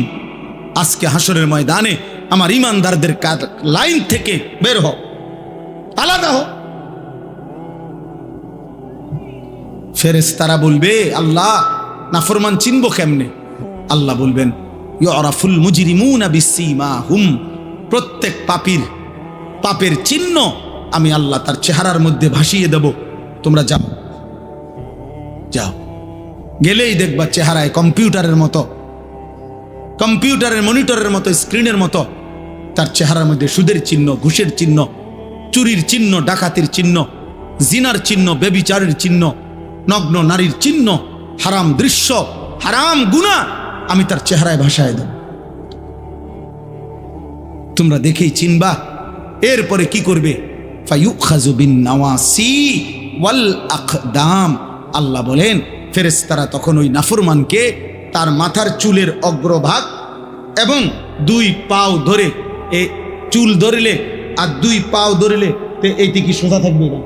আজকে হাসরের ময়দানে আমার ইমানদারদের লাইন থেকে বের হও, আলাদা হও। ফেরেশতারা বলবে, আল্লাহ নাফরমান চিনবো কেমনে? আল্লাহ বলবেন, ইউরাফুল মুজরিমুনা বিসীমাহুম। প্রত্যেক পাপীর পাপের চিহ্ন আমি আল্লাহ তার চেহারার মধ্যে ভাসিয়ে দেব। তোমরা যাও, যাও, গেলেই দেখবা চেহারায় কম্পিউটারের মতো, কম্পিউটারের মনিটরের মতো, স্ক্রিনের মতো তার চেহারার মধ্যে সুদের চিহ্ন, ঘুষের চিহ্ন, চুরির চিহ্ন, ডাকাতির চিহ্ন, জিনার চিহ্ন, ব্যভিচারের চিহ্ন, নগ্ন নারীর চিহ্ন, হারাম দৃশ্য, হারাম গুনাহ আমি তার চেহারায় ভাসায় দেব। তোমরা দেখেই চিনবা। এরপরে কি করবে? ফায়ুখাযু বিন নাওয়াসি ওয়াল আকদাম। আল্লাহ বলেন ফেরেশতারা তখন ওই নাফরমানকে তার মাথার চুলের অগ্রভাগ এবং 2 পাও ধরে, এ চুল ধরিলে আর 2 পাও ধরিলে তো এইটি কি সোজা থাকবে না?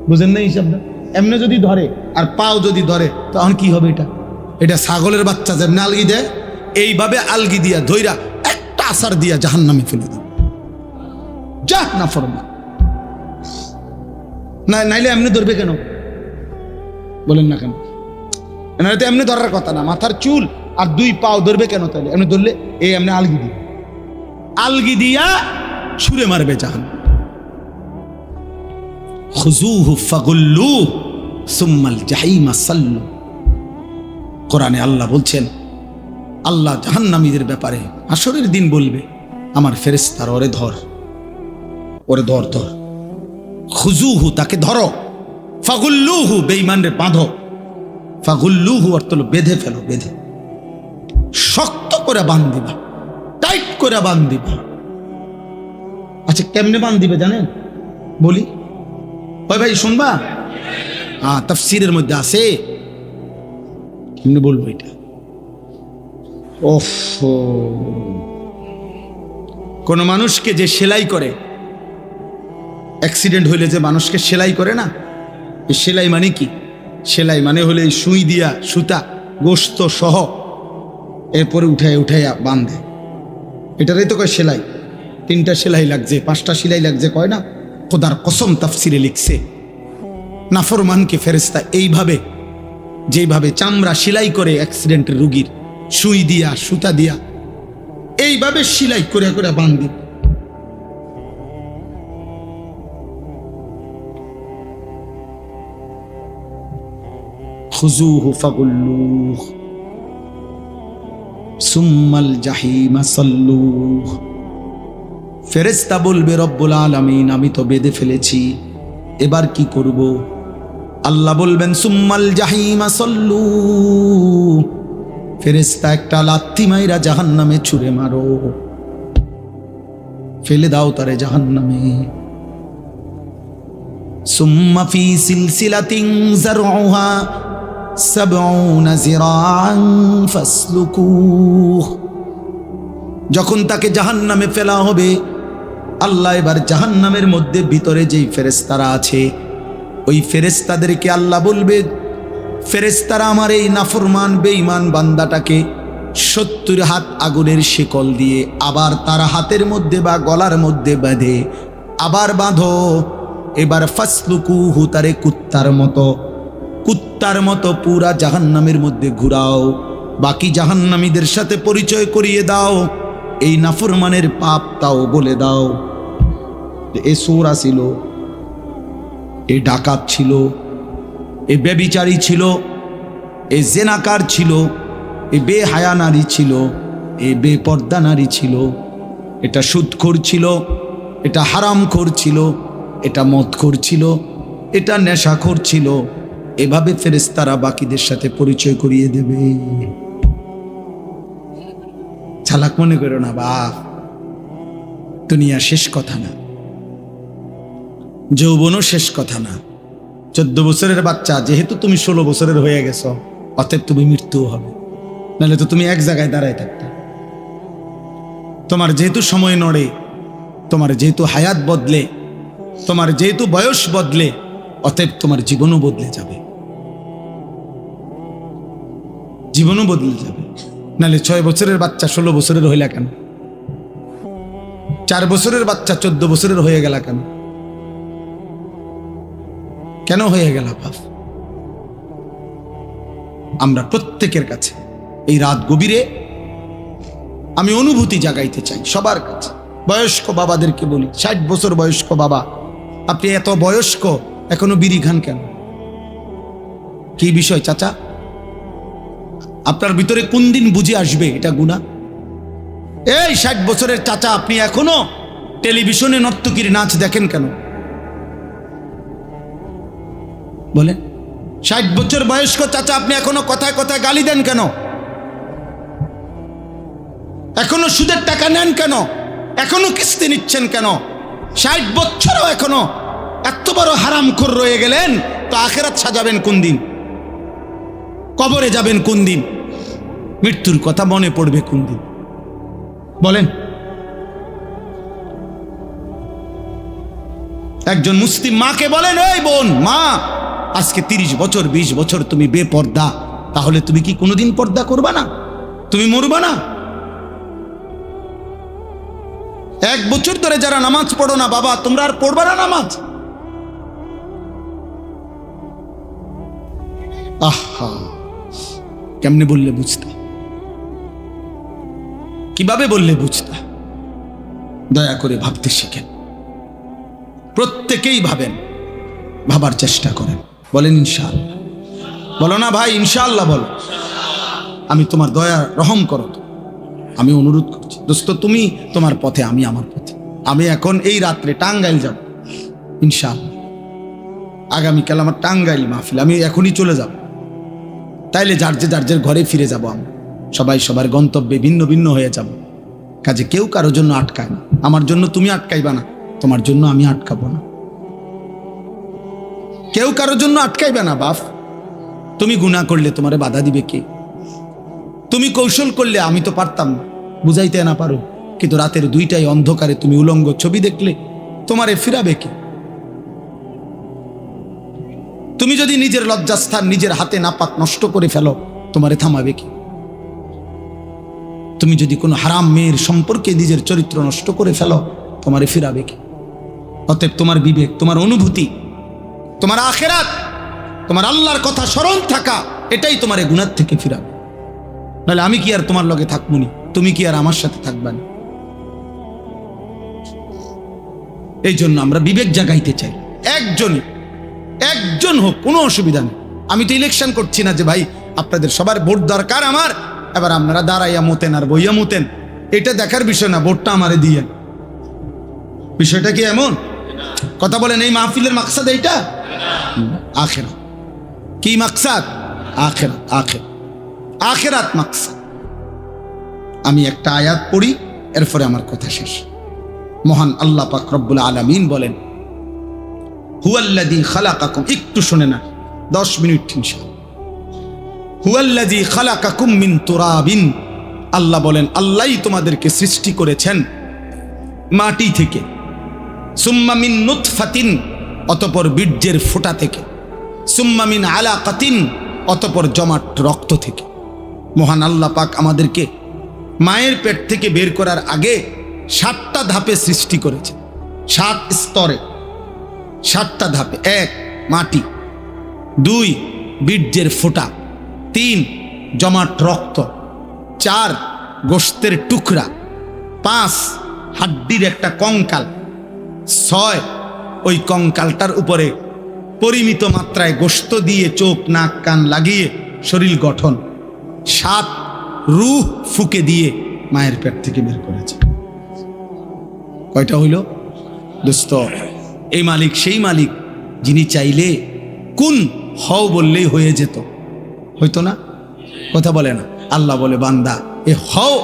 বুঝেন না হিসাবটা? এমনি যদি ধরে আর পাও যদি ধরে তখন কি হবে? এটা ছাগলের বাচ্চা যেমনি আলগি দেয়, এইভাবে আলগি দিয়া ধইরা একটা আসার দিয়া জাহান্নামে ফেলে দেবে। যা নাফরমান, নাইলে এমনি ধরবে কেন? বলেন না কেন? এনারে তো এমনি ধরার কথা না, মাথার চুল আর 2 পাও ধরবে কেন? তাহলে এমনি ধরলে এই এমনি আলগি দিয়া ছুঁড়ে মারবে জাহান্নাম। খুযূহু ফাগুল্লুহু সুম্মাল জাহিমা সাল্লু। কোরআনে আল্লাহ বলছেন, আল্লাহ জাহান্নামীদের ব্যাপারে হাসরের দিন বলবে, আমার ফেরেশতারা ওরে ধর, খুযূহু তাকে ধরো, ফাগুল্লুহু বেঈমানরে বাঁধো, ফাগুল্লুহু অর্থ হলো বেঁধে ফেলো, বেঁধে শক্ত করে বাঁধিবা, টাইট করে বাঁধিবা। আচ্ছা কেমনে বাঁধিবে জানেন? বলি ভাই শুনবা? তাফসীরের মধ্যে আছে, কেমনে বলবো এটা? কোন মানুষকে যে সেলাই করে, অ্যাক্সিডেন্ট হইলে যে মানুষকে সেলাই করে না, এই সেলাই মানে কি? সেলাই মানে হলে এই সুই দিয়া সুতা গোস্ত সহ এরপরে উঠাইয়া বাঁধে, এটারই তো কয় সেলাই। 3টা সেলাই লাগছে, 5টা সেলাই লাগছে কয় না? খোদার কসম তাফসিরে লিখছে, নাফরমানকে ফেরেশতা এইভাবে, যেভাবে চামড়া সেলাই করে অ্যাক্সিডেন্টের রুগীর সুই দিয়া সুতা দিয়া, এইভাবে সেলাই করে করে বাঁধে। খুযূহু ফাগুল্লুহু সুম্মাল জাহিমা সাল্লুহু। ফেরেশতা বলবে, রব্বুল আলামিন আমি তো বেঁধে ফেলেছি, এবার কি করব? আল্লাহ বলবেন, সুম্মাল জাহিমা সাল্লুহু। ফেরেশতা একটা লাথি মাইরা জাহান্নামে ছুঁড়ে মারো, ফেলে দাও তারে জাহান্নামে। সুম্মা ফি সিলসিলাতিন যারউহা 70 যিরাআন ফাসলুকুহ। যখন তাকে জাহান্নামে ফেলা হবে, আল্লাহ এবার জাহান্নামের মধ্যে ভিতরে যেই ফেরেশতারা আছে, ওই ফেরেশতাদেরকে আল্লাহ বলবে, ফেরেশতারা আমার এই নাফরমান বেঈমান বান্দাটাকে 70 হাত আগুনের শিকল দিয়ে আবার তার হাতের মধ্যে বা গলার মধ্যে বাঁধে, আবার বাঁধো। এবার ফাসলুকুহু, তারে কুত্তার মতো পুরা জাহান্নামের মধ্যে ঘুরাও, বাকি জাহান্নামীদের সাথে পরিচয় করিয়ে দাও, এই নাফরমানের পাপ তাও বলে দাও। এ চোর ছিল, এ ডাকাত ছিল, এ ব্যভিচারী ছিল, এ জেনাকার ছিল, এ বেহায়া নারী ছিল, এ বেপর্দা নারী ছিল, এটা সুদখোর ছিল, এটা হারামখোর ছিল, এটা মদখোর ছিল, এটা নেশাখোর ছিল। এভাবে ফেরেশতারা বাকিদের সাথে পরিচয় করিয়ে দেবে। চালাক মনে করো না বাপ, দুনিয়া শেষ কথা না, যৌবনও শেষ কথা না। 14 বছরের বাচ্চা, যেহেতু তুমি 16 বছরের হয়ে গেছো, অতএব তুমি মৃত্যুও হবে, নাহলে তো তুমি এক জায়গায় দাঁড়ায় থাকতে। তোমার যেহেতু সময় নড়ে, তোমার যেহেতু হায়াত বদলে, তোমার যেহেতু বয়স বদলে, অতএব তোমার জীবনও বদলে যাবে, জীবনও বদলে যাবে। নাহলে 6 বছরের বাচ্চা 16 বছরের হইলা কেন? 4 বছরের বাচ্চা 14 বছরের হয়ে গেল কেন? কেন হয়ে গেল বাপ? আমরা প্রত্যেকের কাছে এই রাত গভীরে আমি অনুভূতি জাগাইতে চাই সবার কাছে। বয়স্ক বাবাদেরকে বলি, 60 বছর বয়স্ক বাবা, আপনি এত বয়স্ক এখনো বিড়ি খান কেন? কি বিষয় চাচা? আপনার ভিতরে কোন দিন বুঝে আসবে এটা গুনাহ? এই 60 বছরের চাচা, আপনি এখনো টেলিভিশনে নর্তকীর নাচ দেখেন কেন? বলেন, 60 বছর বয়স্ক চাচা, আপনি এখনো কথায় কথায় গালি দেন কেন? এখনো সুদের টাকা নেন কেন? এখনো কিস্তি নিচ্ছেন কেন? 60 বছরও এখনো এত বড় হারামখোর রয়ে গেলেন, তো আখিরাত সাজাবেন কোন দিন? কবরে যাবেন কোন দিন? মৃত্যুর কথা মনে পড়বে কোন দিন? বলেন। একজন মুসলিম মাকে বলেন, এই বোন, মা, আজকে 30 বছর 20 বছর তুমি বেপর্দা, তাহলে তুমি কি কোনোদিন পর্দা করবা না? তুমি মরবা না? 1 বছর ধরে যারা নামাজ পড়ো না বাবা, তোমরা আর পড়বা না নামাজ? আহা, কেমনে বললে বুঝতা? কিভাবে বললে বুঝতা? দয়া করে ভাবতে শিখেন, প্রত্যেকেই ভাবেন, ভাবার চেষ্টা করেন। বলেন ইনশাআল্লাহ। বলো না ভাই, ইনশাআল্লাহ বলো। আমি তোমার দয়া রহম করো তো, আমি অনুরোধ করছি। দোস্ত, তুমি তোমার পথে, আমি আমার পথে। আমি এখন এই রাত্রে টাঙ্গাইল যাব ইনশাআল্লাহ। আগামীকাল আমার টাঙ্গাইল মাহফিল, আমি এখনই চলে যাব। তাইলে যার যে ঘরে ফিরে যাব। আমরা সবাই সবার গন্তব্যে ভিন্ন ভিন্ন হয়ে যাব। কাজে কেউ কারোর জন্য আটকায় না। আমার জন্য তুমি আটকাইবা না, তোমার জন্য আমি আটকাবো না। কেউ কারোর জন্য আটকাইবে না বাপ। তুমি গুনাহ করলে তোমারে বাধা দিবে কে? তুমি কৌশল করলে আমি তো পারতাম না, বুঝাইতে না পারো, কিন্তু রাতের 2টায় অন্ধকারে তুমি উলঙ্গ ছবি দেখলে তোমারে ফিরাবে কে? তুমি যদি নিজের লজ্জাস্থান নিজের হাতে নাপাক নষ্ট করে ফেলো, তোমারে থামাবে কে? তুমি যদি কোনো হারাম মেয়ের সম্পর্কে নিজের চরিত্র নষ্ট করে ফেলো, তোমারে ফিরাবে কে? অতএব তোমার বিবেক, তোমার অনুভূতি, তোমার আখিরাত, তোমার আল্লাহর কথা স্মরণ থাকা, এটাই তোমারে গুনাহ থেকে ফিরাবে। নাহলে আমি কি আর তোমার লগে থাকবো নি? তুমি কি আর আমার সাথে থাকবা না? এই জন্য আমরা বিবেক জাগাইতে চাই। একজন হোক, কোনো অসুবিধা নেই। আমি তো ইলেকশন করছি না যে ভাই আপনাদের সবার ভোট দরকার আমার, এবার আপনারা দাঁড়াইয়া মতেন আর বইয়া মতেন, এটা দেখার বিষয় না। ভোটটা আমারে দিয়ে, বিষয়টা কি এমন? কথা বলেন। এই মাহফিলের মাকসাদ এইটা? আখিরাত। কি মাকসাদ? আখিরাত। আখিরাত মাকসাদ। আমি একটা আয়াত পড়ি, এরপরে আমার কথা শেষ। মহান আল্লাহ পাক রব্বুল আলামিন বলেন, হুয়াল্লাযী খালাকাকুম, একটু শুনে না, 10 মিনিট ইনশাআল্লাহ। হুয়াল্লাযী খালাকাকুম মিন তুরাবিন, আল্লাহ বলেন, আল্লাহই তোমাদেরকে সৃষ্টি করেছেন মাটি থেকে। সুম্মা মিন নুতফাতিন, অতঃপর বীর্যের ফোঁটা থেকে। সুম্মা মিন আলাকাতিন, অতঃপর জমাট রক্ত থেকে। মহান আল্লাহ পাক আমাদেরকে মায়ের পেট থেকে বের করার আগে 7টা ধাপে সৃষ্টি করেছে। 7 স্তরে, 7টা ধাপে। 1 মাটি, 2 বীর্যের ফোঁটা, 3 জমাট রক্ত, 4 গোশতের টুকরা, 5 হাড্ডির একটা কঙ্কাল, 6 ওই কঙ্কালটার উপরে পরিমিত মাত্রায় গোশত দিয়ে চোখ নাক কান লাগিয়ে শরীর গঠন, 7 রূহ ফুকে দিয়ে মায়ের পেট থেকে বের করেছে। কয়টা হইল দোস্ত? এই মালিক সেই মালিক যিনি চাইলে কোন হও বললেই হয়ে যেত, হইতো না? কথা বলে না? আল্লাহ বলে, বান্দা এ হও,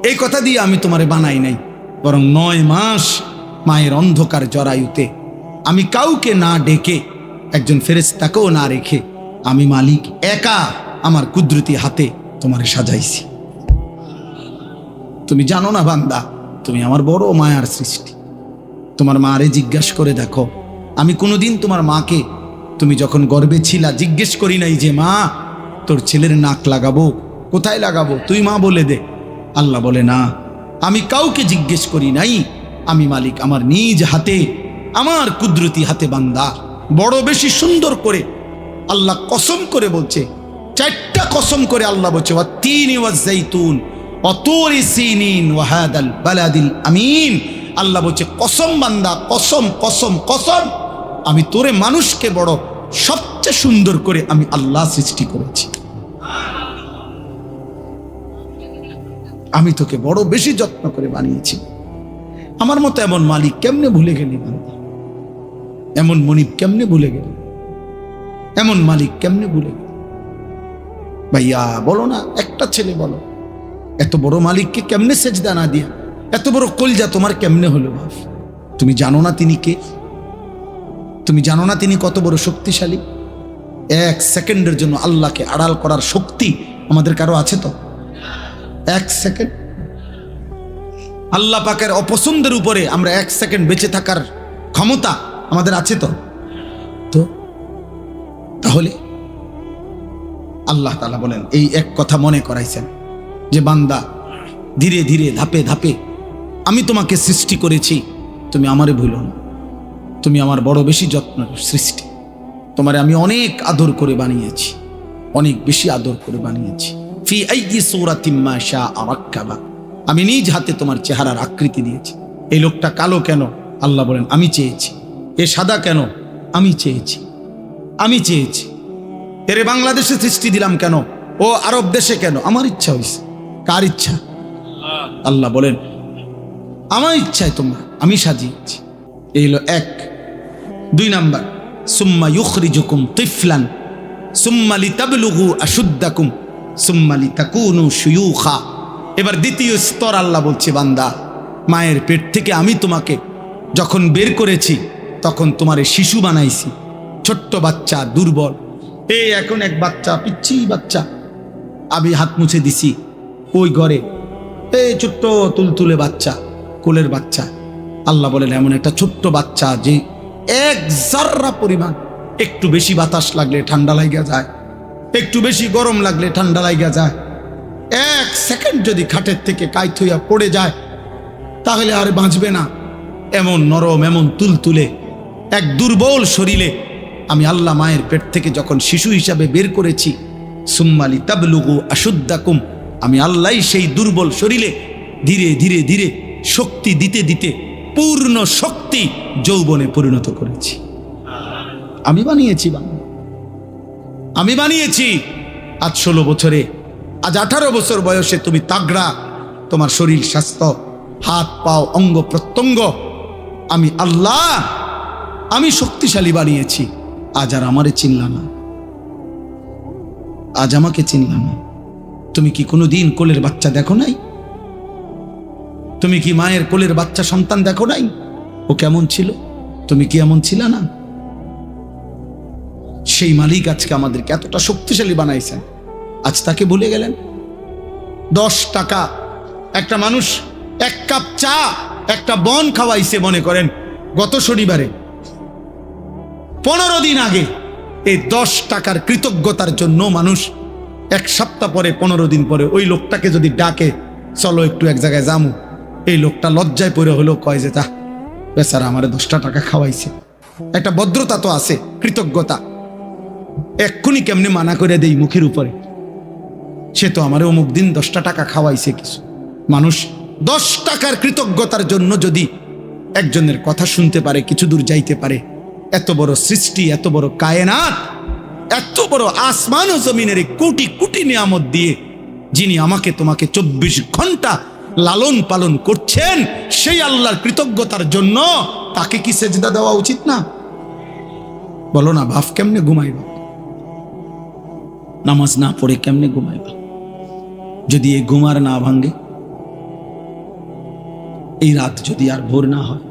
এই কথা দিয়ে আমি তোমারে বানাই নাই, বরং 9 মাস মায়ের অন্ধকার জরায়ুতে আমি কাউকে না ডেকে, একজন ফেরেশতাকেও না রেখে, আমি মালিক একা আমার কুদরতি হাতে তোমারে সাজাইছি। তুমি জানো না বান্দা, তুমি আমার বড় মায়ার সৃষ্টি। তোমার মারে জিজ্ঞাসা করে দেখো, আমি কোনোদিন তোমার মাকে, তুমি যখন গর্ভে ছিলা, জিজ্ঞেস করি নাই যে মা তোর ছেলের নাক লাগাবো, কোথায় লাগাবো, তুই মা বলে দে। আল্লাহ বলে, না, আমি কাউকে জিজ্ঞেস করি নাই, আমি মালিক আমার নিজ হাতে, আমার কুদরতি হাতে বান্দা বড় বেশি সুন্দর করে আল্লাহ কসম করে বলছে, 4টা কসম করে আল্লাহ বলছে, ওয়াত-তিনি ওয়াজ-জাইতুন ওয়া তুরি সিনিন ওয়া হাদাল বালাদিল আমিন। আল্লাহ বলছে, কসম বান্দা, কসম কসম কসম, আমি তোরে মানুষকে বড় সবচেয়ে সুন্দর করে আমি আল্লাহ সৃষ্টি করেছি। আমি তোকে বড় বেশি যত্ন করে বানিয়েছি। আমার মতো এমন মালিক কেমনে ভুলে গেলি বান্দা? এমন মনিব কেমনে ভুলে গেলি? এমন মালিক কেমনে ভুলে গেলি? ভাইয়া বলো না, একটা ছেলে বলো, এত বড় মালিককে কেমনে সেজদা না দিয়া, এত বড় কলজা তোমার কেমনে হলো বাপ? তুমি জানো না তিনি কে? তুমি জানো না তিনি কত বড় শক্তিশালী? এক সেকেন্ডের জন্য আল্লাহকে আড়াল করার শক্তি আমাদের কারো আছে তো? এক সেকেন্ড আল্লাহ পাকের অপছন্দের উপরে আমরা এক সেকেন্ড বেঁচে থাকার ক্ষমতা আমাদের আছে তো? তো তাহলে আল্লাহ তাআলা বলেন, এই এক কথা মনে করাইছেন যে বান্দা, ধীরে ধীরে ধাপে ধাপে আমি তোমাকে সৃষ্টি করেছি, তুমি আমারে ভুলো না। তুমি আমার বড় বেশি যত্ন সৃষ্টি, তোমারে আমি অনেক আদর করে বানিয়েছি, অনেক বেশি আদর করে বানিয়েছি। ফি আইয়ি সূরাতিম মা শাআ রাক্কাবা, আমি নিজ হাতে তোমার চেহারার আকৃতি দিয়েছি। এই লোকটা কালো কেন? আল্লাহ বলেন আমি চেয়েছি। এ সাদা কেন? আমি চেয়েছি, আমি চেয়েছি। এরে বাংলাদেশে সৃষ্টি দিলাম কেন? ও আরব দেশে কেন? আমার ইচ্ছা হয়েছে। কার ইচ্ছা? আল্লাহ বলেন আমার ইচ্ছায় তোমরা আমি সাজিয়েছি। এই হলো এক। দুই নাম্বার, সুম্মা ইউখরিজুকুম তিফলান সুম্মা লিতাবলুগু আশুদ্দাকুম সুম্মা লিতাকুনু শুয়ুখা। এবার দ্বিতীয় স্তর আল্লাহ বলছে, বান্দা মায়ের পেট থেকে আমি তোমাকে যখন বের করেছি তখন তোমারে শিশু বানাইছি, ছোট্ট বাচ্চা, দুর্বল। এই এখন এক বাচ্চা, পিচ্ছি বাচ্চা, আমি হাত মুছে দিছি ওই ঘরে, এই ছোট্ট তুলতুলে বাচ্চা, কোলের বাচ্চা। আল্লাহ বলেন এমন একটা ছোট্ট বাচ্চা যে এক জাররা পরিমাণ একটু বেশি বাতাস লাগলে ঠান্ডা লাগা যায়, একটু বেশি গরম লাগলে ঠান্ডা লাগা যায়। এক সেকেন্ড যদি খাটের থেকে কাইত হইয়া পড়ে যায় তাহলে আর বাঁচবে না। এমন নরম, এমন তুলতুলে এক দুর্বল শরীরে আমি আল্লাহ মায়ের পেট থেকে যখন শিশু হিসাবে বের করেছি, সুম্মা লিতাবলুগু আশুদ্দাকুম, আমি আল্লাহ সেই দুর্বল শরীরে ধীরে ধীরে ধীরে শক্তি দিতে দিতে পূর্ণ শক্তি যৌবনে পরিণত করেছি। আমি বানিয়েছি, আমি বানিয়েছি। আজ 16 বছরে, আজ 18 বছর বয়সে তুমি তাগড়া, তোমার শরীর স্বাস্থ্য, হাত পাও, অঙ্গ প্রত্যঙ্গ আমি আল্লাহ, আমি শক্তিশালী বানিয়েছি। আজ আর আমারে চিনলা না, আজ আমাকে চিনলা না। তুমি কি কোনোদিন কোলের বাচ্চা দেখো নাই? তুমি কি মায়ের কোলের বাচ্চা সন্তান দেখো নাই? ও কেমন ছিল? তুমি কি এমন ছিল না? সেই মালিক আজকে আমাদেরকে এতটা শক্তিশালী বানাইছেন, আজ তাকে ভুলে গেলেন। 10 টাকা একটা মানুষ এক কাপ চা, একটা বন খাওয়াইছে মনে করেন গত শনিবারে, 15 দিন আগে। এই 10 টাকার কৃতজ্ঞতার জন্য মানুষ এক সপ্তাহ পরে, 15 দিন পরে ওই লোকটাকে যদি ডাকে, চলো একটু এক জায়গায় যামু, এই লোকটা লজ্জায় পড়ে হলেও কয় যে তা বেচারা আমারে 10টা টাকা খাওয়াইছে। একটা ভদ্রতা তো আছে, কৃতজ্ঞতা। এক্ষুনি কেমনে মানা করে দেই মুখের উপরে, সে তো আমারে অমুক দিন 10টা টাকা খাওয়াইছে কিছু। মানুষ 10 টাকার কৃতজ্ঞতার জন্য যদি একজনের কথা শুনতে পারে, কিছু দূর যাইতে পারে, এত বড় সৃষ্টি, এত বড় কায়নাত, এত বড় আসমান ও জমিনের কোটি কোটি নিয়ামত দিয়ে যিনি আমাকে তোমাকে 24 ঘন্টা লালন পালন করছেন, সেই আল্লাহর কৃতজ্ঞতার জন্য তাকে কি সেজদা দেওয়া উচিত না? বলো না, ভাব কেমনে ঘুমাইবা? নামাজ না পড়ে কেমনে ঘুমাইবা? যদি এই ঘুমার না ভাঙ্গে, এই রাত যদি আর ভোর না হয়,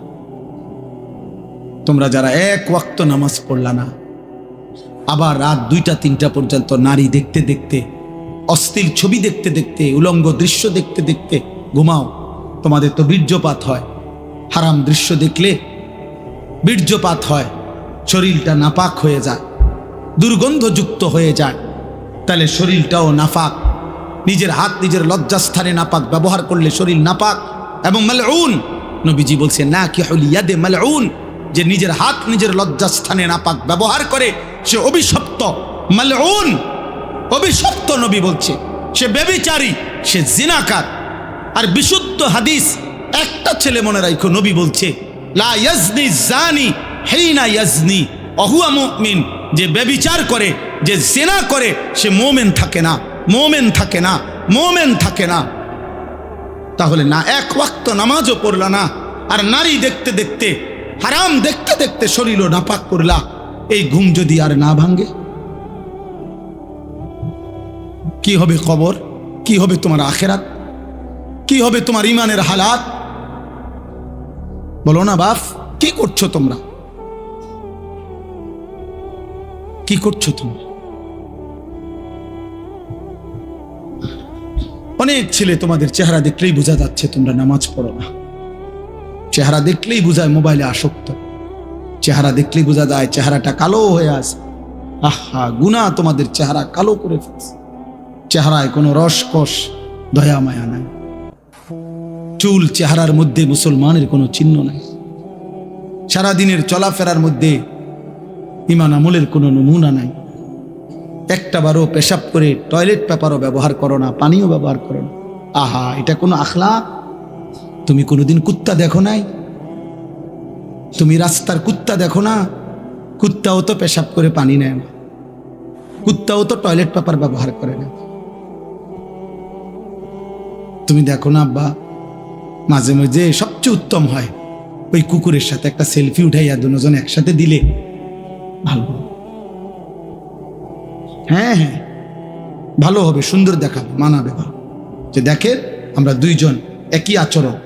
তোমরা যারা এক ওয়াক্ত নামাজ পড়লা না, আবার রাত 2টা 3টা পর্যন্ত নারী দেখতে দেখতে, অশ্লীল ছবি দেখতে দেখতে, উলঙ্গ দৃশ্য দেখতে দেখতে ঘুমাও, তোমাদের তো বীর্যপাত হয়। হারাম দৃশ্য দেখলে বীর্যপাত হয়, শরীরটা নাপাক হয়ে যায়, দুর্গন্ধযুক্ত হয়ে যায়। তাহলে শরীরটাও নাপাক। নিজের হাত নিজের লজ্জাস্থানে নাপাক ব্যবহার করলে শরীর নাপাক এবং মালউন। নবীজি বলছে না কি ইয়াদে মালউন, যে নিজের হাত নিজের লজ্জাস্থানে নাপাক ব্যবহার করে সে অভিশপ্ত, মালউন, অভিশপ্ত। নবী বলছে সে ব্যভিচারী, সে জিনাকার। আর বিশুদ্ধ হাদিস একটা ছেলে মনে রাখো, নবী বলছে লা ইয়াজনি জানি হিনা ইয়াজনি ওহুয়া মুমিন, যে ব্যভিচার করে, যে জিনা করে, সে মুমিন থাকে না, মুমিন থাকে না, মুমিন থাকে না। তাহলে না এক ওয়াক্ত নামাজও পড়লা না, আর নারী দেখতে দেখতে, হারাম দেখতে দেখতে শরীরও নাপাক করলা, এই ঘুম যদি আর না ভাঙ্গে, কি হবে কবর? কি হবে তোমার আখেরাত? কি হবে তোমার ইমানের হালাত? বলো না বাপ, কি করছো তোমরা? কি করছো তোমরা? অনেক ছেলে তোমাদের চেহারা দেখলেই বোঝা যাচ্ছে তোমরা নামাজ পড়ো না। চেহারা দেখলেই বোঝায় মোবাইলে আসক্ত, চেহারা দেখলেই বোঝা যায় চেহারাটা কালো হয়ে আছে। আহা, গুনাহ তোমাদের চেহারা কালো করে ফেলছে। চেহারায় কোনো রসকস দয়া মায়া নাই। চুল চেহারার মধ্যে মুসলমানের কোনো চিহ্ন নাই। সারাদিনের চলাফেরার মধ্যে ঈমান আমলের কোনো নমুনা নাই। একটা বারও পেশাব করে টয়লেট পেপারও ব্যবহার করো না, পানিও ব্যবহার করো না। আহা, এটা কোনো আখলাক? তুমি কোনোদিন কুত্তা দেখো নাই? তুমি রাস্তার কুত্তা দেখো না? কুত্তাও তো পেশাব করে পানি নেয় না, কুত্তাও তো টয়লেট পেপার ব্যবহার করে না। তুমি দেখো না আব্বা, মাঝে মাঝে সবচেয়ে উত্তম হয় ওই কুকুরের সাথে একটা সেলফি উঠাইয়া দুজন একসাথে দিলে ভালো। হ্যাঁ হ্যাঁ, ভালো হবে, সুন্দর দেখাবে, মানাবে ভালো, যে দেখে আমরা দুইজন একই আচরণ।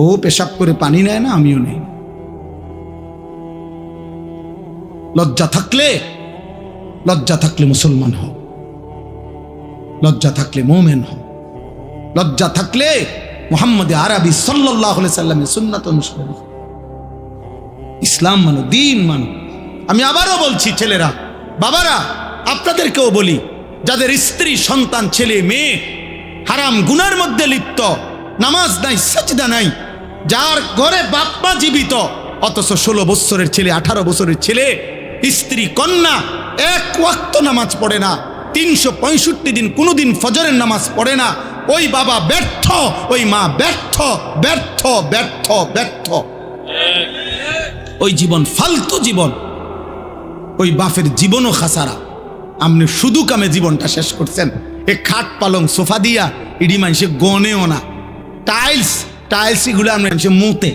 ও পেশাব করে পানি নেয় না, আমিও নেই। লজ্জা থাকলে মুসলমান হও, লজ্জা থাকলে মোমেন হও, লজ্জা থাকলে মুহাম্মদ আরবি সাল্লাল্লাহু আলাইহি সাল্লামের সুন্নাত অনুসরণ করো। ইসলাম মানো, দ্বীন মানো। আমি আবারও বলছি, ছেলেরা, বাবারা, আপনাদেরকেও বলি, যাদের স্ত্রী সন্তান ছেলে মেয়ে হারাম গুনার মধ্যে লিপ্ত, নামাজ নাই, সাজদা নাই, যার ঘরে বাপ মা জীবিত অথচ 16 বছরের ছেলে, 18 বছরের ছেলে, স্ত্রী কন্যা এক ওয়াক্ত নামাজ পড়ে না, 365 দিন কোনোদিন ফজরের নামাজ পড়ে না, ওই বাবা ব্যর্থ, ওই মা ব্যর্থ, ব্যর্থ, ব্যর্থ, ব্যর্থ। ওই জীবন ফালতু জীবন, ওই বাপের জীবনও খাসারা। আপনি শুধু কামে জীবনটা শেষ করছেন। এ খাট পালং সোফা দিয়া ইডি মানুষে গনেও না, টাইলস এগুলো মানুষে মুতে,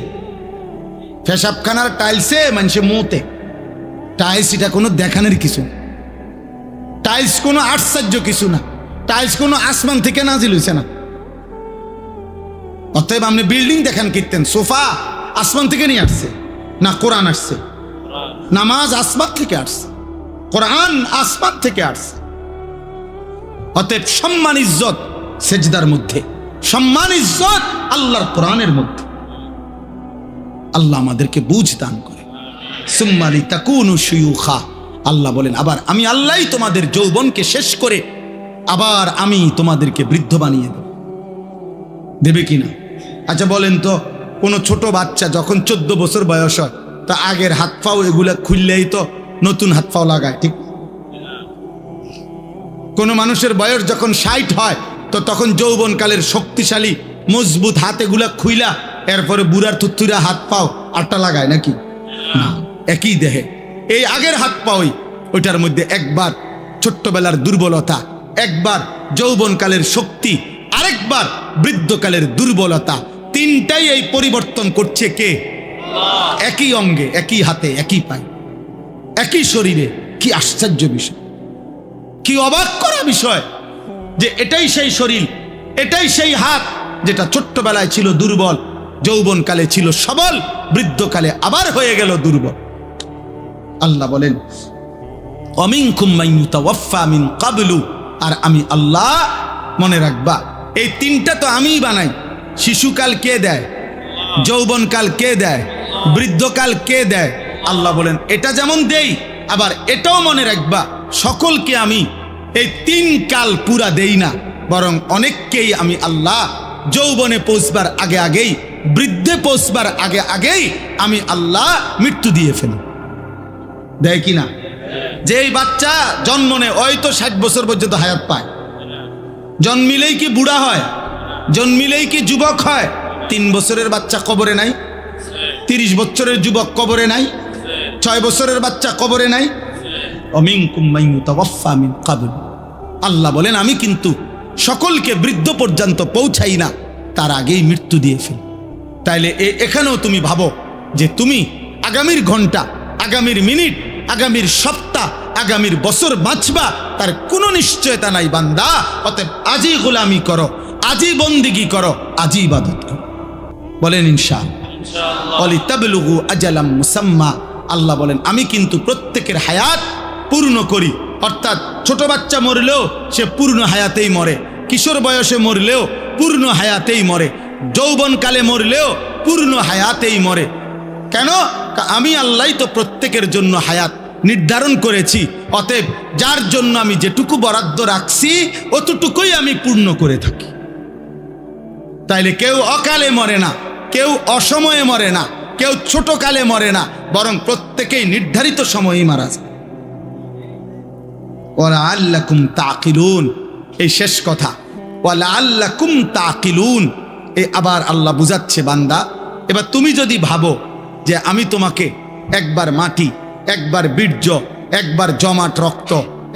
পেশাবখানার টাইলসে মানুষে মুতে। টাইলস এটা কোনো দেখানোর কিছু, টাইলস কোনো আশ্চর্য কিছু না, টাইলস কোনো আসমান থেকে নাজিল হইছে না। অতএব আপনি বিল্ডিং দেখান কীর্তেন, সোফা আসমান থেকে নিয়ে আসছে না, কোরআন আসছে। নামাজ আসমান থেকে আসছে, কোরআন আসমান থেকে আসছে। অতএব সম্মান ইজ্জত সেজদার মধ্যে, সম্মান ইজ্জত আল্লাহর কোরআনের মধ্যে। আল্লাহ আমাদেরকে বুঝ দান করে। সুম্মা লিতাকুনু শুয়ুখা, আল্লাহ বলেন আবার আমি আল্লাহই তোমাদের যৌবনকে শেষ করে আবার আমি তোমাদেরকে বৃদ্ধ বানিয়ে দেব। দেবে কিনা? আচ্ছা বলেন তো, কোনো ছোট বাচ্চা যখন 14 বছর বয়স হয়, তা আগের হাত পাও এগুলা খুললেই তো নতুন হাত পাও লাগায়, ঠিক? কোনো মানুষের বয়স যখন 60 হয়, তো তখন যৌবনকালের শক্তিশালী মজবুত হাত এগুলা খুইলা এরপরে বুড়ার থুতুরা হাত পাও আটটা লাগায় নাকি? না, একই দেহে এই আগের হাত পাওই, ওইটার মধ্যে একবার ছোট্টবেলার দুর্বলতা, একবার যৌবনকালের শক্তি, আরেকবার বৃদ্ধকালের দুর্বলতা, তিনটাই এই পরিবর্তন করছে কে? একই অঙ্গে, একই হাতে, একই পায়ে, একই শরীরে। কি আশ্চর্য বিষয়, কি অবাক করা বিষয় যে এটাই সেই শরীর, এটাই সেই হাত যেটা ছোট্টবেলায় ছিল দুর্বল, যৌবনকালে ছিল সবল, বৃদ্ধকালে আবার হয়ে গেল দুর্বল। আল্লাহ বলেন অমিনকুম মান ইউতাওয়াফা মিন ক্বাবলু, আর আমি আল্লাহ, মনে রাখবা এই তিনটা তো আমিই বানাই। শিশুকাল কে দেয়? যৌবনকাল কে দেয়? বৃদ্ধকাল কে দেয়? আল্লাহ বলেন এটা যেমন দেই, আবার এটাও মনে রাখবা সকলকে আমি এই 3 কাল পুরা দেই না, বরং অনেককেই আমি আল্লাহ যৌবনে পৌঁছবার আগে আগেই, বৃদ্ধে পৌঁছবার আগে আগেই আমি আল্লাহ মৃত্যু দিয়ে ফেলি। দেয় কিনা? যেই বাচ্চা জন্ম নেয় ওই তো 60 বছর পর্যন্ত হায়াত পায়, জন্মিলেই কি বুড়া হয়? জন্মিলেই কি যুবক হয়? 3 বছরের বাচ্চা কবরে নাই, 30 বছরের যুবক কবরে নাই, 6 বছরের বাচ্চা কবরে নাই। অমিনকুম মান ইউতাওয়াফা মিন ক্বাবল, আল্লাহ বলেন আমি কিন্তু সকলকে বৃদ্ধ পর্যন্ত পৌঁছাই না, তার আগেই মৃত্যু দিয়ে ফেলি। তাইলে এখানেও তুমি ভাবো যে তুমি আগামীর ঘন্টা, আগামীর মিনিট, আগামীর সপ্তাহ, আগামীর বছর বাঁচবা তার কোনো নিশ্চয়তা নাই বান্দা। অতএব আজই গোলামি করো, আজই বন্দিগি করো, আজই ইবাদত করো। বলেন ইনশাআল্লাহ। ওয়ালিতাবলুগু আজালাম মুসাম্মা, আল্লাহ বলেন আমি কিন্তু প্রত্যেকের হায়াত পূর্ণ করি। অর্থাৎ ছোট বাচ্চা মরলেও সে পূর্ণ হায়াতেই মরে, কিশোর বয়সে মরলেও পূর্ণ হায়াতেই মরে, যৌবনকালে মরলেও পূর্ণ হায়াতেই মরে। কেন? আমি আল্লাহ তো প্রত্যেকের জন্য হায়াত নির্ধারণ করেছি, অতএব যার জন্য আমি যেটুকু বরাদ্দ রাখছি অতটুকুই আমি পূর্ণ করে থাকি। তাইলে কেউ অকালে মরে না, কেউ অসময়ে মরে না, কেউ ছোট কালে মরে না, বরং প্রত্যেকেই নির্ধারিত সময়েই মারা যায়। ওয়ালাআল্লাকুম তাকিলুন, এই শেষ কথা, ওয়ালাআল্লাকুম তাকিলুন। এই আবার আল্লাহ বুঝাচ্ছে, বান্দা এবার তুমি যদি ভাবো যে আমি তোমাকে একবার মাটি, একবার বীর্য, একবার জমাট রক্ত,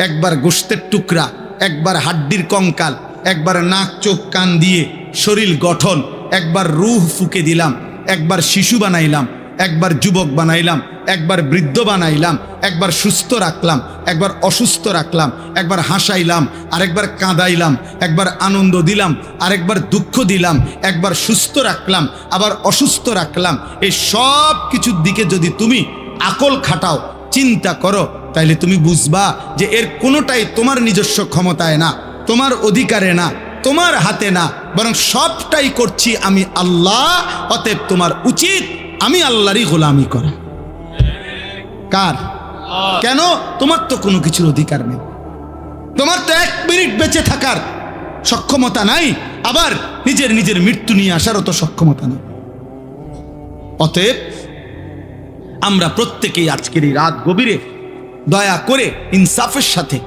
একবার গোশতের টুকরা, একবার হাড্ডির কঙ্কাল, একবার নাক চোখ কান দিয়ে শরীর গঠন, একবার রূহ ফুঁকে দিলাম, একবার শিশু বানাইলাম, একবার যুবক বানাইলাম, একবার বৃদ্ধ বানাইলাম, একবার সুস্থ রাখলাম, একবার অসুস্থ রাখলাম, একবার হাসাইলাম, আরেকবার কাঁদাইলাম, একবার আনন্দ দিলাম, আরেকবার দুঃখ দিলাম, একবার সুস্থ রাখলাম, আবার অসুস্থ রাখলাম, এই সব কিছুর দিকে যদি তুমি আকল খাটাও, চিন্তা করো, তাইলে তুমি বুঝবা যে এর কোনোটাই তোমার নিজস্ব ক্ষমতায় না, তোমার অধিকারে না, তোমার হাতে না, বরং সবটাই করছি আমি আল্লাহ। অতএব তোমার উচিত আমি আল্লাহরই গোলামি করা। কার? কেন? তোমার তো কোনো কিছুর অধিকার নেই, তোমার তো 1 মিনিট বেঁচে থাকার সক্ষমতা নাই, আবার নিজের মৃত্যু নিয়ে আসারও তো সক্ষমতা নেই। অতএব আমরা প্রত্যেকেই আজকের এই রাত গভীরে দয়া করে ইনসাফের সাথে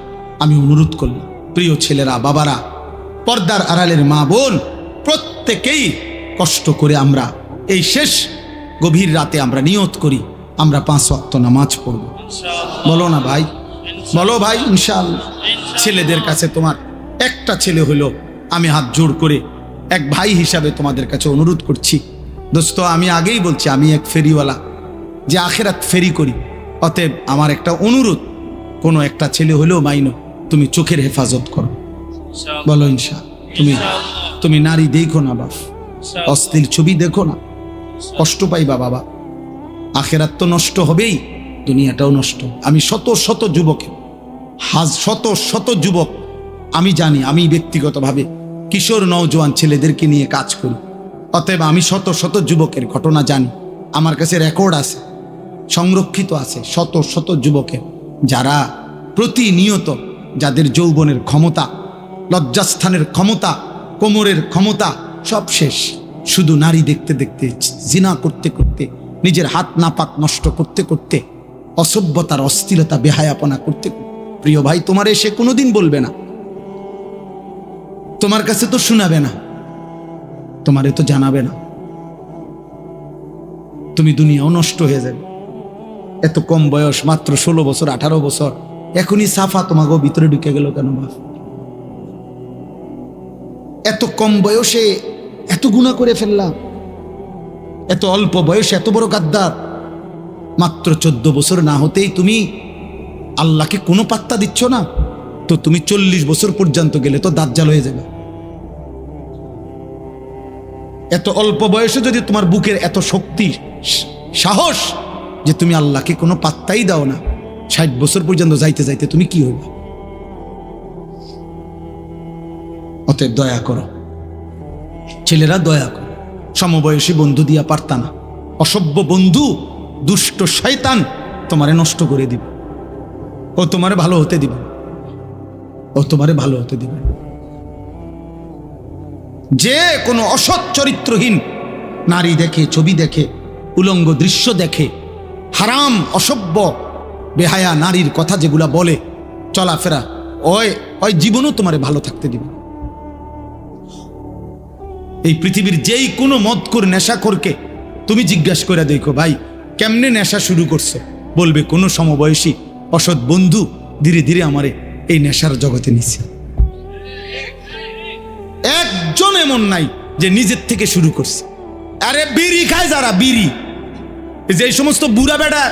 আমি অনুরোধ করলাম, প্রিয় ছেলেরা, বাবারা, পর্দার আড়ালের মা বোন, প্রত্যেকেই কষ্ট করে আমরা এই শেষ গভীর রাতে আমরা নিয়ত করি আমরা 5 ওয়াক্ত নামাজ পড়ব। বলো না ভাই, বলো ভাই, ইনশাআল্লাহ। ছেলেদের কাছে তোমার একটা ছেলে হলো, আমি হাত জোড় করে এক ভাই হিসাবে তোমাদের কাছে অনুরোধ করছি, দোস্ত, আমি আগেই বলছি আমি এক ফেরিওয়ালা, যে আখেরাত ফেরি করি। অতএব আমার একটা অনুরোধ, কোনো একটা ছেলে হলেও মাইনো তুমি চোখের হেফাজত করো। বলো ইনশাআল্লাহ। তুমি নারী দেখো না বাপ, অশ্লীল ছবি দেখো না, কষ্ট পাইবা বাবা। আখেরাত তো নষ্ট হবেই, দুনিয়াটাও নষ্ট। আমি শত যুবকের, শত যুবক আমি জানি, আমি ব্যক্তিগতভাবে কিশোর নওজোয়ান ছেলেদেরকে নিয়ে কাজ করি। অতএব আমি শত যুবকের ঘটনা জানি, আমার কাছে রেকর্ড আছে, সংরক্ষিত আছে, শত যুবকের যারা প্রতিনিয়ত, যাদের যৌবনের ক্ষমতা, লজ্জাস্থানের ক্ষমতা, কোমরের ক্ষমতা সব শেষ, শুধু নারী দেখতে দেখতে, জিনা করতে করতে, নিজের হাত নাপাক নষ্ট করতে করতে, অসভ্যতার অশ্লীলতা বেহায়াপনা করতে। প্রিয় ভাই, তোমার এসে কোনোদিন বলবে না, তোমার কাছে তো শোনাবে না, তোমারে তো জানাবে না, তুমি দুনিয়াও নষ্ট হয়ে যাবে। এত কম বয়স, মাত্র 16 বছর 18 বছর, এখনই সাফা তোমাকে ভিতরে ঢুকে গেল কেন বাপ? এত কম বয়সে এত গুনাহ করে ফেললাম, এত অল্প বয়সে এত বড় গাদ্দার। মাত্র 14 বছর না হতেই তুমি আল্লাহকে কোনো পাত্তা দিচ্ছ না, তো তুমি 40 বছর পর্যন্ত গেলে তো দাজ্জাল হয়ে যাবে। এত অল্প বয়সে যদি তোমার বুকের এত শক্তি, সাহস যে তুমি আল্লাহকে কোনো পাত্তাই দাও না, 60 বছর পর্যন্ত যাইতে যাইতে তুমি কি হইবা? অতএব দয়া করো ছেলেরা, দয়া করো। সমবয়সী বন্ধু দিয়া পারতা না, অসভ্য বন্ধু, দুষ্ট শয়তান তোমারে নষ্ট করে দিবে, ও তোমারে ভালো হতে দিবে, ও তোমারে ভালো হতে দিবে। যে কোনো অসৎ চরিত্রহীন নারী দেখে, ছবি দেখে, উলঙ্গ দৃশ্য দেখে, হারাম অসভ্য বেহায়া নারীর কথা যেগুলা বলে, চলাফেরা, ওই জীবনও তোমারে ভালো থাকতে দিবে। এই পৃথিবীর যেই কোনো মদখোর নেশাখোরকে তুমি জিজ্ঞাসা করে দেখো, ভাই কেমনে নেশা শুরু করছে, বলবে কোনো সমবয়সী অসৎ বন্ধু ধীরে ধীরে আমারে এই নেশার জগতে নিছে। একজন এমন নাই যে নিজের থেকে শুরু করছে। আরে বিড়ি খায় যারা, বিড়ি, যে সমস্ত বুড়া বেড়া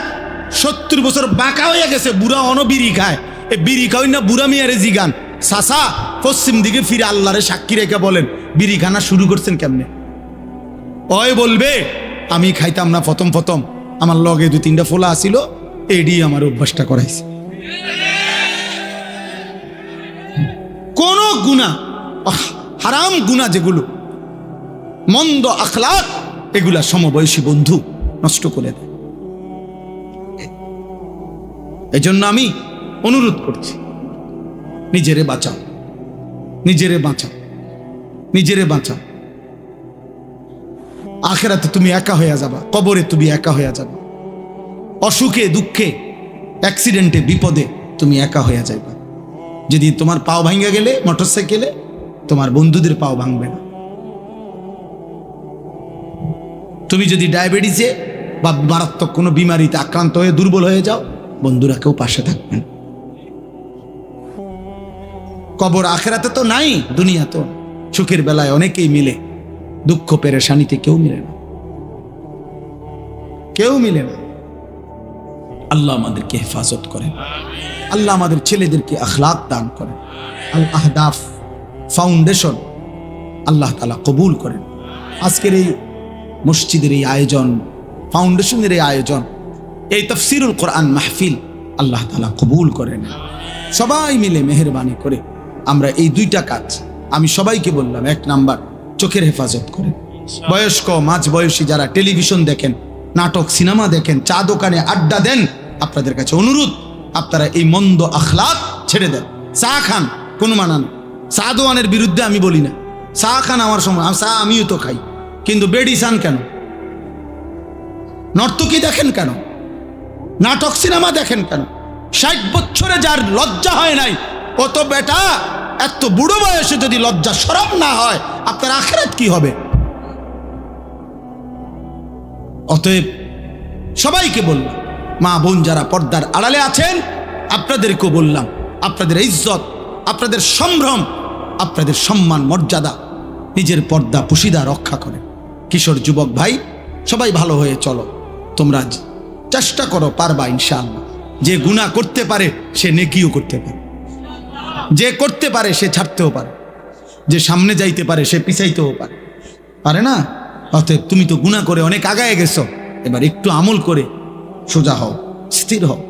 70 বছর বাঁকা হয়ে গেছে, বুড়া বিড়ি খায়, এ বিড়ি খাওয়াই না বুড়া মিয়ারে জিগান, চাচা পশ্চিম দিকে ফিরে আল্লাহরে সাক্ষী রেখে বলেন বিড়ি খানা শুরু করছেন কেমনে? ওই বলবে আমি খাইতাম না প্রথম, আমার লগে 2-3টা ফোলা আসিল, এডি আমার অভ্যাসটা করাইছে। কোন গুনাহ হারাম গুনাহ যেগুলো, মন্দ আখলাক, এগুলা সমবয়সী বন্ধু নষ্ট করে দেয়। এজন্য আমি অনুরোধ করছি, নিজেরে বাঁচাও, নিজেরে বাঁচাও, নিজেরে বাঁচাও। আখিরাতে তুমি একা হয়ে যাবা, কবরে তুমি একা হয়ে যাবা, অসুখে দুঃখে অ্যাক্সিডেন্টে বিপদে তুমি একা হয়ে যাইবা। যদি তোমার পাও ভাঙ্গা গেলে মোটরসাইকেলে, তোমার বন্ধুদের পাও ভাঙবে না। তুমি যদি ডায়াবেটিসে বা মারাত্মক কোনো বিমারিতে আক্রান্ত হয়ে দুর্বল হয়ে যাও, বন্ধুরা কেউ পাশে থাকবেন। কবর আখিরাতে তো নাই, দুনিয়া তো। সুখের বেলায় অনেকেই মিলে, দুঃখ পেরেশানিতে কেউ মিলে না, কেউ মিলে না। আল্লাহ আমাদেরকে হেফাজত করেন, আল্লাহ আমাদের ছেলেদেরকে আখলাক দান করেন। আল আহদাফ ফাউন্ডেশন আল্লাহ তাআলা কবুল করেন। আজকের এই মসজিদের এই আয়োজন, ফাউন্ডেশনের এই আয়োজন, এই তাফসীরুল কোরআন মাহফিল আল্লাহ তাআলা কবুল করেন। সবাই মিলে মেহেরবানি করে আমরা এই দুইটা কাজ আমি সবাইকে বললাম। এক নাম্বার, চোখের হেফাজত করেন। বয়স্ক মাঝ বয়সী যারা টেলিভিশন দেখেন, নাটক সিনেমা দেখেন, চা দোকানে আড্ডা দেন, আপনাদের কাছে অনুরোধ, আপনারা এই মন্দ আখলাক ছেড়ে দেন। চা খান, কোনো মানা নেই, চা দোয়ানের বিরুদ্ধে আমি বলি না। চা খান, আমার সময় চা আমিও তো খাই, কিন্তু বেডি চান কেন? নর্তকী দেখেন কেন? নাটক সিনেমা দেখেন কেন? 60 বছরে যার লজ্জা হয় নাই, ও তো বেটা এত বুড়ো বয়সে যদি লজ্জা শরম না হয়, আপনার আখিরাত কি হবে? অতএব সবাইকে বললাম, মা বোন যারা পর্দার আড়ালে আছেন, আপনাদেরকেও বললাম, আপনাদের ইজ্জত, আপনাদের সম্ভ্রম, আপনাদের সম্মান মর্যাদা, নিজের পর্দা পুশিদা রক্ষা করে। কিশোর যুবক ভাই, সবাই ভালো হয়ে চলো। তোমরা চেষ্টা করো, পারবা ইনশাআল্লাহ। যে গুনাহ করতে পারে সে নেকিও করতে পারে, যে করতে পারে সে ছাড়তেও পারে, যে সামনে যাইতে পারে সে পিছাইতেও পারে, পারে না? অতএব তুমি তো গুনাহ করে অনেক আগায় গেছো, এবার একটু আমল করে সোজা হও, স্থির হও,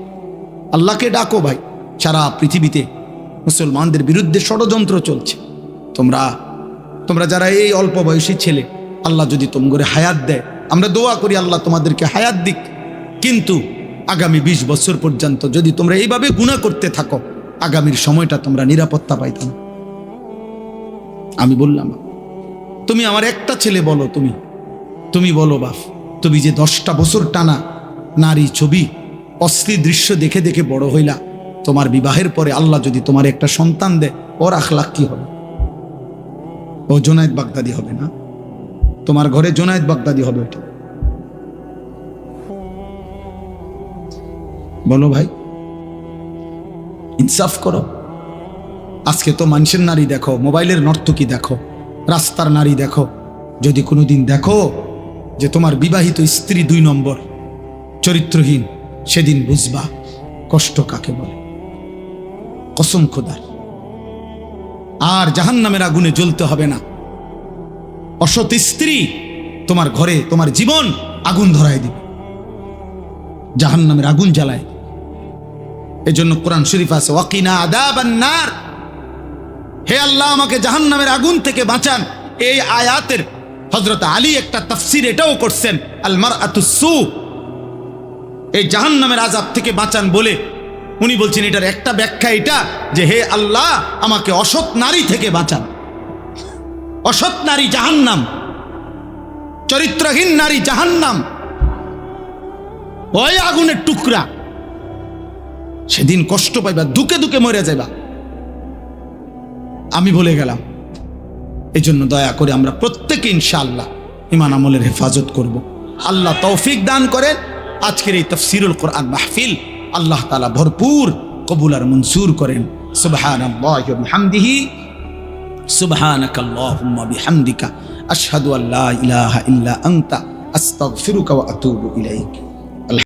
আল্লাহকে ডাকো। ভাই, সারা পৃথিবীতে মুসলমানদের বিরুদ্ধে ষড়যন্ত্র চলছে। তোমরা যারা এই অল্প বয়সী ছেলে, আল্লাহ যদি তোমাদের হায়াত দেয়, আমরা দোয়া করি আল্লাহ তোমাদেরকে হায়াত দিক। কিন্তু আগামী 20 বছর পর্যন্ত যদি তোমরা এইভাবে গুনাহ করতে থাকো, আগামীর সময়টা তোমরা নিরাপত্তা পাইত না। আমি বললাম, তুমি আমার একটা ছেলে বলো, তুমি বলো বাপ, তুমি যে 10টা বছর টানা নারী ছবি অশ্লীল দৃশ্য দেখে দেখে বড় হইলা, তোমার বিবাহের পরে আল্লাহ যদি তোমার একটা সন্তান দেয়, ওর আখলাক কি হবে? ও জোনায়েদ বাগদাদি হবে না? তোমার ঘরে জোনায়েদ বাগদাদি হবে ওটা? বলো ভাই, ইনসাফ করো। আজকে তো মানুষের নারী দেখো, মোবাইলের নর্তকী দেখো, রাস্তার নারী দেখো। যদি কোনোদিন দেখো যে তোমার বিবাহিত স্ত্রী 2 নম্বর চরিত্রহীন, সেদিন বুঝবা কষ্ট কাকে বলে। কসম খোদার। আর জাহান্নামের আগুনে জ্বলতে হবে না। অসৎ স্ত্রী তোমার ঘরে তোমার জীবন আগুন ধরায় দিবে, জাহান্নামের আগুন জ্বালায়। এজন্য কোরআন শরীফ আছে, ওয়াকিনা আযাবান নার, হে আল্লাহ আমাকে জাহান্নামের আগুন থেকে বাঁচান। এই আয়াতের হযরত আলী একটা তাফসীর এটাও করছেন, আল মারআতুস সু, এই জাহান্নামের আযাব থেকে বাঁচান বলে উনি বলছেন এটার একটা ব্যাখ্যা এটা যে হে আল্লাহ আমাকে অসৎ নারী থেকে বাঁচান। অসৎ নারী জাহান্নাম, চরিত্রহীন নারী জাহান্নাম, ওই আগুনের টুকরা। সেদিন কষ্ট পাইবা, দুকে দুকে মরে যাইবা। আমি বলে গেলাম। এজন্য দয়া করে আমরা প্রত্যেকে ইনশাআল্লাহ ঈমান আমলের হেফাজত করব। আল্লাহ তৌফিক দান করেন। আজকের এই তাফসীরুল কোরআন মাহফিল আল্লাহ তাআলা ভরপুর কবুল আর মনসুর করেন। সুবহানাল্লাহি ওয়া বিহামদিহি, সুবহানাকাল্লাহুম্মা বিহামদিকা, আশহাদু আল্লা ইলাহা ইল্লা আনতা, আস্তাগফিরুকা ওয়া আতুবু ইলাইক।